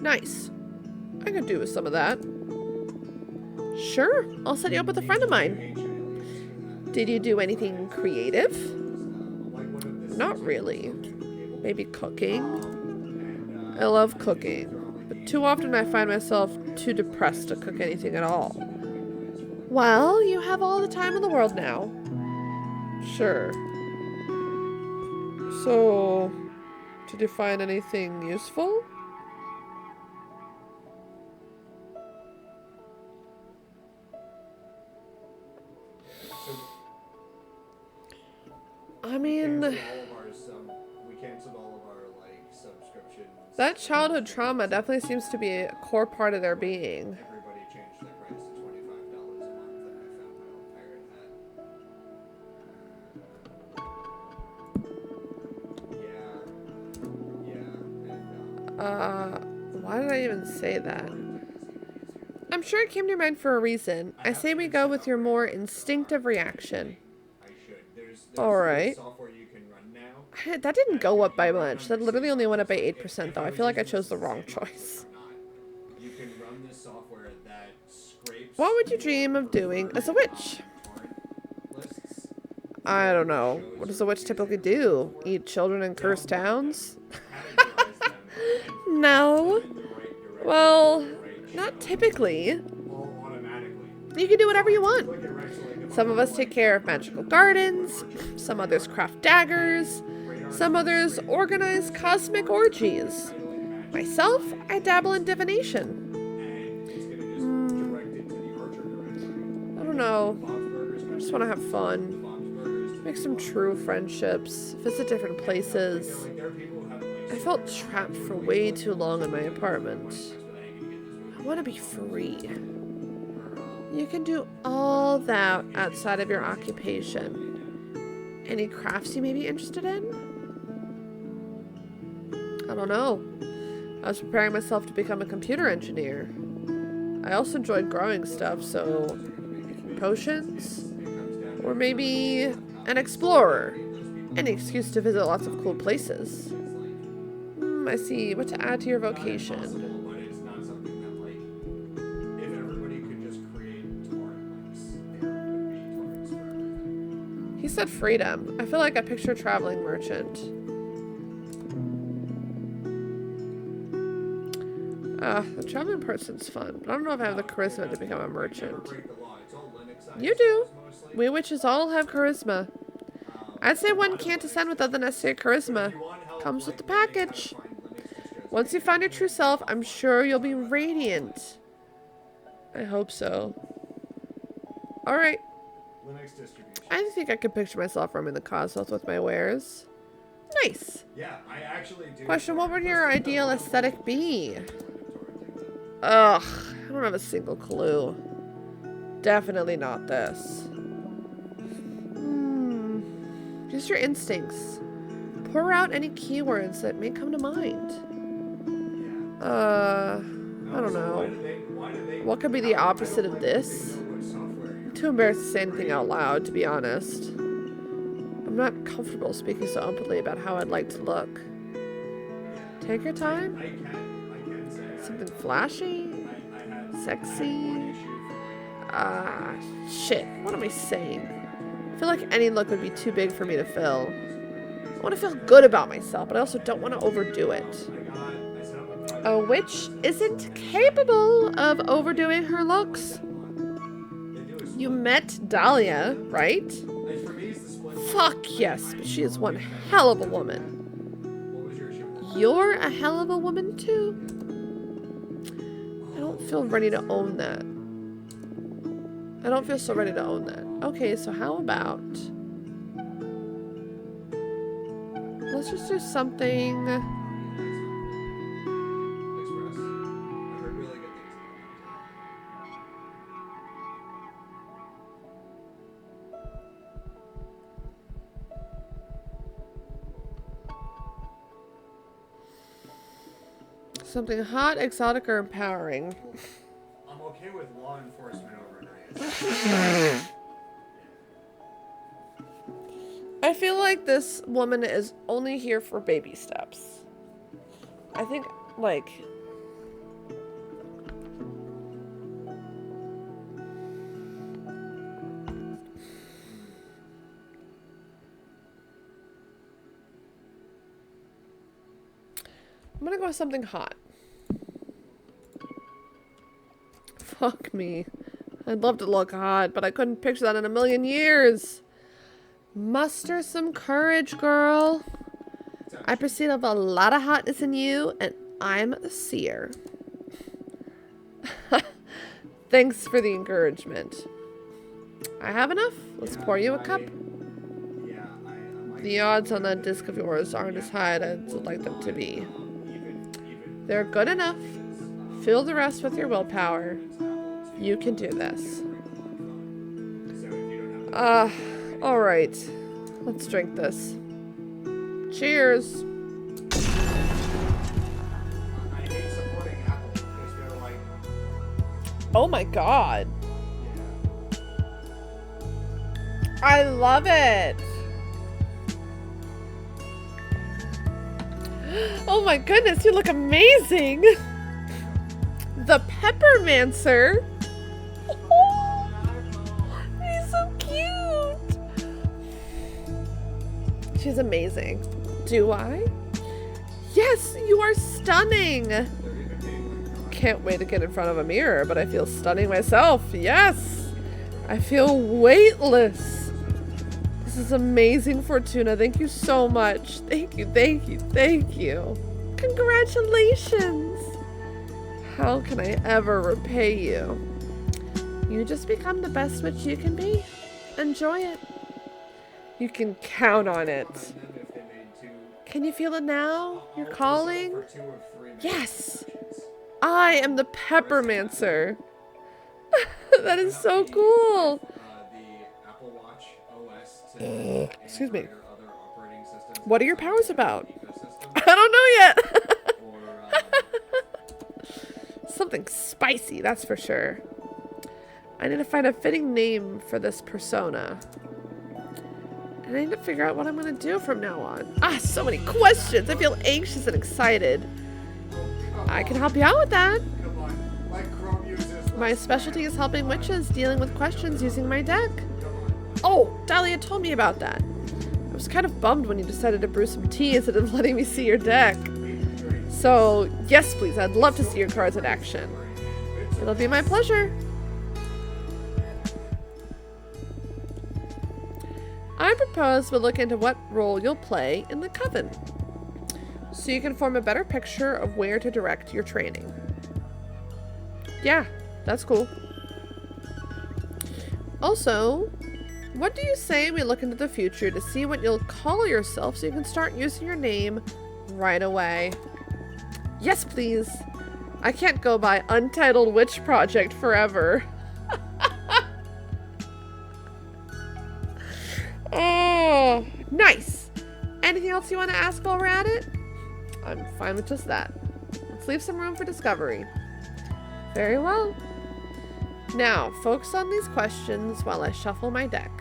A: Nice. I could do with some of that. Sure, I'll set you up with a friend of mine.
B: Ancient aliens for
A: Did you do anything creative?
B: that. Like one of the
A: Not
B: seasons
A: really.
B: of cable.
A: Maybe cooking?
B: And,
A: I love cooking, but too often I find myself too depressed to cook anything at all. Well, you have all the time in the world now. Sure. So, did you find anything useful? I mean,
B: We canceled all of our like subscriptions.
A: that childhood trauma definitely seems to be a core part of their being.
B: Everybody changed their price to $25 a month, and I found my own pirate hat. Yeah, and
A: Why did I even say that? I'm sure it came to your mind for a reason. I say we go with your more instinctive reaction.
B: I should. There's
A: Alright.
B: software you can run now.
A: That didn't go up by much. That literally only went up by 8% though. I feel like I chose the wrong choice.
B: You can run this software that scrapes.
A: What would you dream of doing as a witch?
B: torrent lists,
A: I don't know. What does a witch typically do? Eat children in cursed towns?
B: categorize them, and
A: No.
B: in the right direction,
A: Well,
B: the right
A: not
B: show,
A: typically.
B: all automatically.
A: You can do whatever you want.
B: Look at Rex, like, if
A: Some
B: I'm
A: of us
B: like,
A: take care of magical gardens, some others craft daggers, some others organize cosmic orgies. Myself, I dabble in divination.
B: and it's gonna just direct it to the Archer directory.
A: I don't know.
B: Bob's Burgers,
A: I just want to have fun.
B: Bob's Burgers.
A: Make some true friendships, visit different places.
B: Like, there are people who have like
A: I felt trapped for way too long in my apartment.
B: that's where they can get this
A: I want to be free. You can do all that outside of your occupation. Any crafts you may be interested in? I don't know. I was preparing myself to become a computer engineer. I also enjoyed growing stuff, so potions? Or maybe an explorer. Any excuse to visit lots of cool places. I see. What to add to your vocation?
B: but it's not something that like if everybody could just create torrent links, there would be torrents for everything.
A: He said freedom. I feel like I picture a traveling merchant. The traveling person's fun, but I don't know if I have the charisma to become a merchant.
B: Break the law. It's all Linux
A: You do.
B: mostly.
A: We witches all have charisma. I'd say one can't ascend without the necessary charisma. Comes with the package. Once you find your true self, I'm sure you'll be radiant. I hope so. Alright.
B: Linux distribution.
A: I think I could picture myself roaming the cosmos with my wares. Nice.
B: Yeah, I actually do.
A: Question, what would your ideal aesthetic be?
B: Torrenting them.
A: Ugh, I don't have a single clue. Definitely not this. Use your instincts. Pour out any keywords that may come to mind. I don't know.
B: Why do they
A: What could be the opposite of this?
B: know what software you're
A: Too embarrassed to say anything out loud, to be honest. I'm not comfortable speaking so openly about how I'd like to look. Take your time.
B: I can say
A: Something flashy,
B: I had
A: sexy.
B: one issue for
A: Shit. What am I saying? I feel like any look would be too big for me to fill. I want to feel good about myself, but I also don't want to overdo it.
B: I set up a project.
A: A witch isn't capable of overdoing her looks. You met Dahlia, right?
B: For me, it's the split.
A: Fuck yes, but she is one hell of a woman.
B: What was your issue with that?
A: You're a hell of a woman too. I don't feel ready to own that. I don't feel so ready to own that. Okay, so how about... let's just do something...
B: Express. I heard really good things.
A: Something hot, exotic, or empowering.
B: I'm okay with law enforcement overnight.
A: I feel like this woman is only here for baby steps. I think, like... I'm gonna go with something hot. Fuck me. I'd love to look hot, but I couldn't picture that in a million years. Muster some courage, girl. I perceive a lot of hotness in you, and I'm the seer. Thanks for the encouragement. I have enough. Let's pour you a cup. The odds on that disc of yours aren't as high as I'd like them to be. They're good enough. Fill the rest with your willpower. You can do this. Alright. Let's drink this. Cheers. Oh my god. I love it. Oh my goodness, you look amazing. The Peppermancer. Oh, he's so cute. She's amazing. Do I? Yes, you are stunning. Can't wait to get in front of a mirror, but I feel stunning myself. Yes. I feel weightless. This is amazing, Fortuna. Thank you so much. Thank you, thank you, thank you. Congratulations. How can I ever repay you? You just become the best witch you can be. Enjoy it. You can count on it. Can you feel it now? You're calling? Yes. I am the Peppermancer. That is so cool. Excuse me. What are your powers about? I don't know yet. Something spicy, that's for sure. I need to find a fitting name for this persona. And I need to figure out what I'm going to do from now on. Ah, so many questions. I feel anxious and excited. I can help you out with that. My specialty is helping witches dealing with questions using my deck. Oh, Dahlia told me about that. I was kind of bummed when you decided to brew some tea instead of letting me see your deck. So, yes please, I'd love to see your cards in action. It'll be my pleasure. I propose we look into what role you'll play in the coven, so you can form a better picture of where to direct your training. Yeah, that's cool. Also, what do you say we look into the future to see what you'll call yourself so you can start using your name right away? Yes, please. I can't go by Untitled Witch Project forever. Oh, nice. Anything else you want to ask while we're at it? I'm fine with just that. Let's leave some room for discovery. Very well. Now, focus on these questions while I shuffle my deck.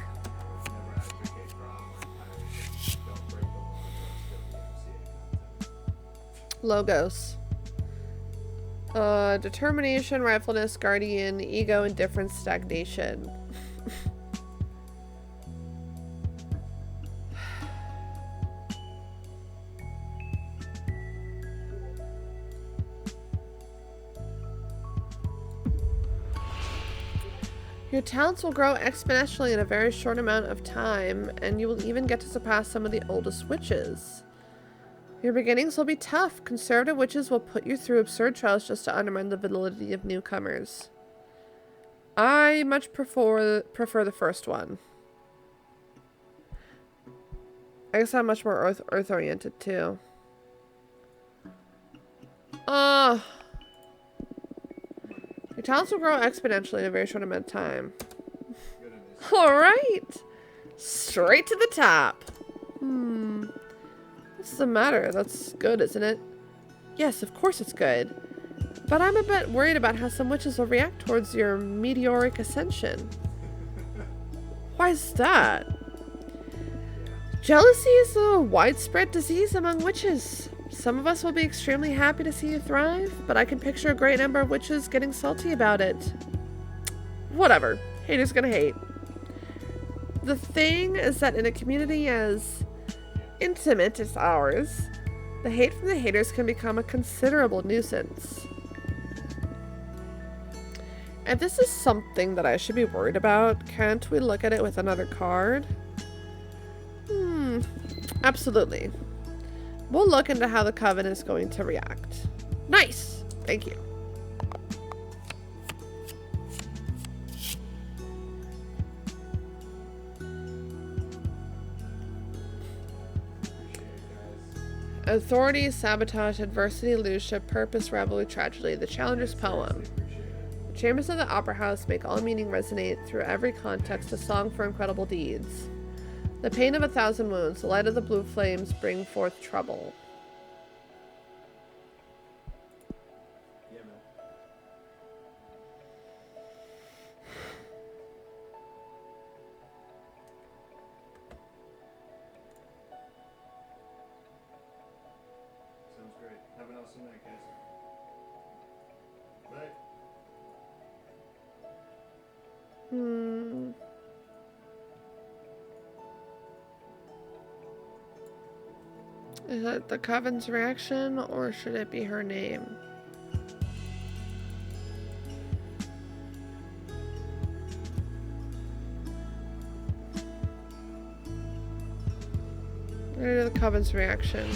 A: Logos. Determination, rightfulness, guardian, ego, indifference, stagnation. Your talents will grow exponentially in a very short amount of time, and you will even get to surpass some of the oldest witches. Your beginnings will be tough. Conservative witches will put you through absurd trials just to undermine the validity of newcomers. I much prefer the first one. I guess I'm much more earth-oriented, too. Your talents will grow exponentially in a very short amount of time. Alright! Straight to the top. What's the matter? That's good, isn't it? Yes, of course it's good. But I'm a bit worried about how some witches will react towards your meteoric ascension. Why is that? Jealousy is a widespread disease among witches. Some of us will be extremely happy to see you thrive, but I can picture a great number of witches getting salty about it. Whatever. Haters gonna hate. The thing is that in a community as intimate as ours, the hate from the haters can become a considerable nuisance. If this is something that I should be worried about, can't we look at it with another card? Absolutely. We'll look into how the coven is going to react. Nice! Thank you. Authority, sabotage, adversity, leadership, purpose, revelry, tragedy. The Challenger's poem. The chambers of the opera house make all meaning resonate through every context, a song for incredible deeds. The pain of 1,000 wounds, the light of the blue flames bring forth trouble.
B: Yeah, man. Sounds great. Have an awesome night, guys. Bye.
A: Is that the coven's reaction, or should it be her name? Or the coven's reaction.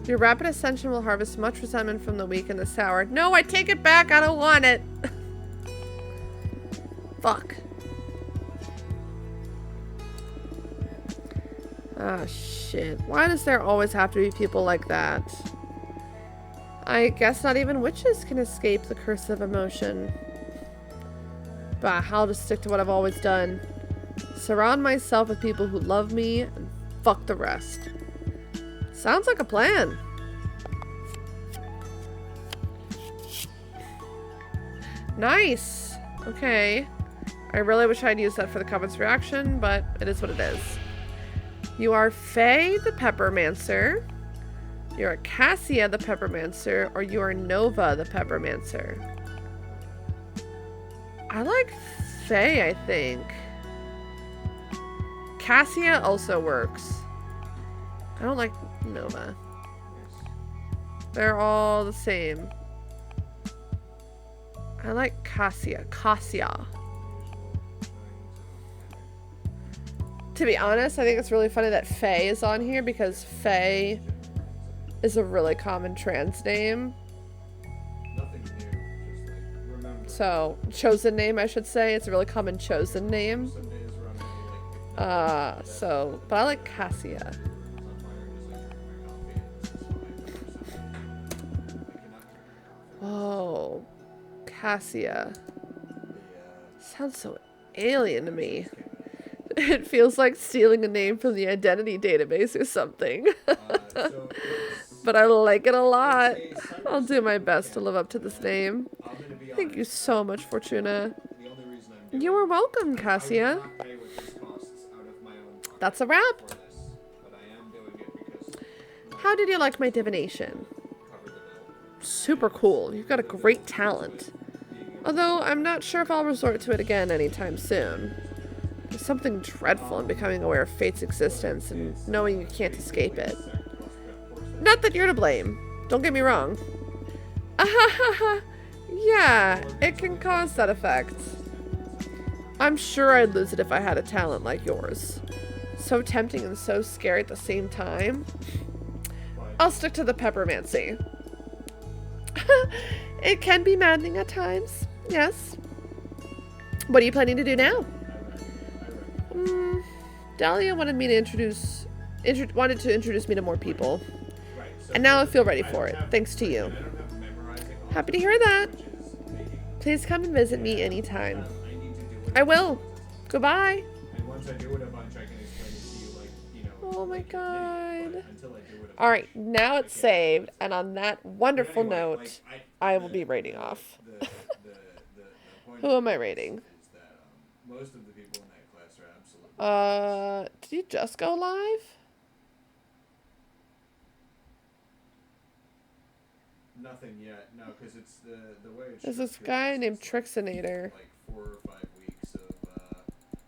A: Your rapid ascension will harvest much resentment from the weak and the sour. No, I take it back. I don't want it. Fuck. Ah, shit. Why does there always have to be people like that? I guess not even witches can escape the curse of emotion. Bah, I'll just stick to what I've always done. Surround myself with people who love me and fuck the rest. Sounds like a plan. Nice. Okay. I really wish I'd used that for the coven's reaction, but it is what it is. You are Faye the Peppermancer, you are Cassia the Peppermancer, or you are Nova the Peppermancer. I like Faye, I think. Cassia also works. I don't like Nova. They're all the same. I like Cassia. Cassia. To be honest, I think it's really funny that Faye is on here because Faye is a really common trans name.
B: Nothing new, just like remember.
A: So, chosen name, I should say. It's a really common chosen name.
B: Some days where I'm gonna be like,
A: But I like Cassia. Oh, Cassia. Sounds so alien to me. It feels like stealing a name from the identity database or something. But I like it a lot. I'll do my best to live up to this name. Thank you so much, Fortuna. You are welcome, Cassia. That's a wrap. How did you like my divination?
B: cover the belt.
A: Super cool. You've got a great talent. Although, I'm not sure if I'll resort to it again anytime soon. There's something dreadful in becoming aware of fate's existence and knowing you can't escape it. Not that you're to blame. Don't get me wrong. Ahahaha. Yeah, it can cause that effect. I'm sure I'd lose it if I had a talent like yours. So tempting and so scary at the same time. I'll stick to the peppermancy. It can be maddening at times, yes. What are you planning to do now? Dahlia wanted me to wanted to introduce me to more people. And now I feel ready for it, thanks to you. Happy to hear that. Please come and visit me anytime. I will. Goodbye.
B: And once I do it a bunch, I can explain it to you, like, you know.
A: Oh my
B: like,
A: god.
B: until I do it a
A: Alright,
B: bunch,
A: now it's saved, and on that wonderful
B: But anyway,
A: note,
B: like,
A: I will be rating off.
B: The point
A: Who
B: of
A: am I
B: this
A: rating?
B: Is that most of the people in that class are absolutely
A: Did you just go live?
B: nothing yet. No, because it's the way it's
A: There's this
B: structured
A: guy
B: is
A: named
B: it's
A: Trixinator.
B: like 4 or 5 weeks of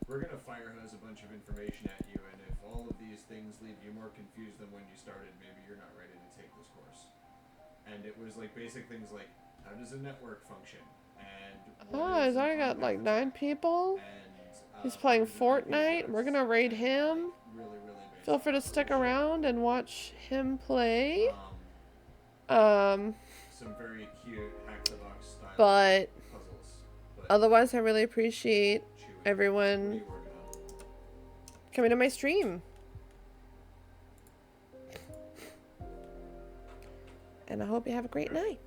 B: we're gonna fire hose a bunch of information at you, and if all of these things leave you more confused than when you started, maybe you're not ready to take this course. And it was like basic things like, how does a network function? And
A: Oh, he's already got like 9 people.
B: And,
A: He's playing
B: what is it,
A: Fortnite. We're gonna raid him.
B: really basic
A: Feel free to stick
B: information.
A: around and watch him play.
B: Some very cute hack the box style
A: But
B: puzzles. But
A: otherwise, I really appreciate
B: Chewy, what
A: everyone
B: are you working on?
A: coming to my stream. And I hope you have a great night.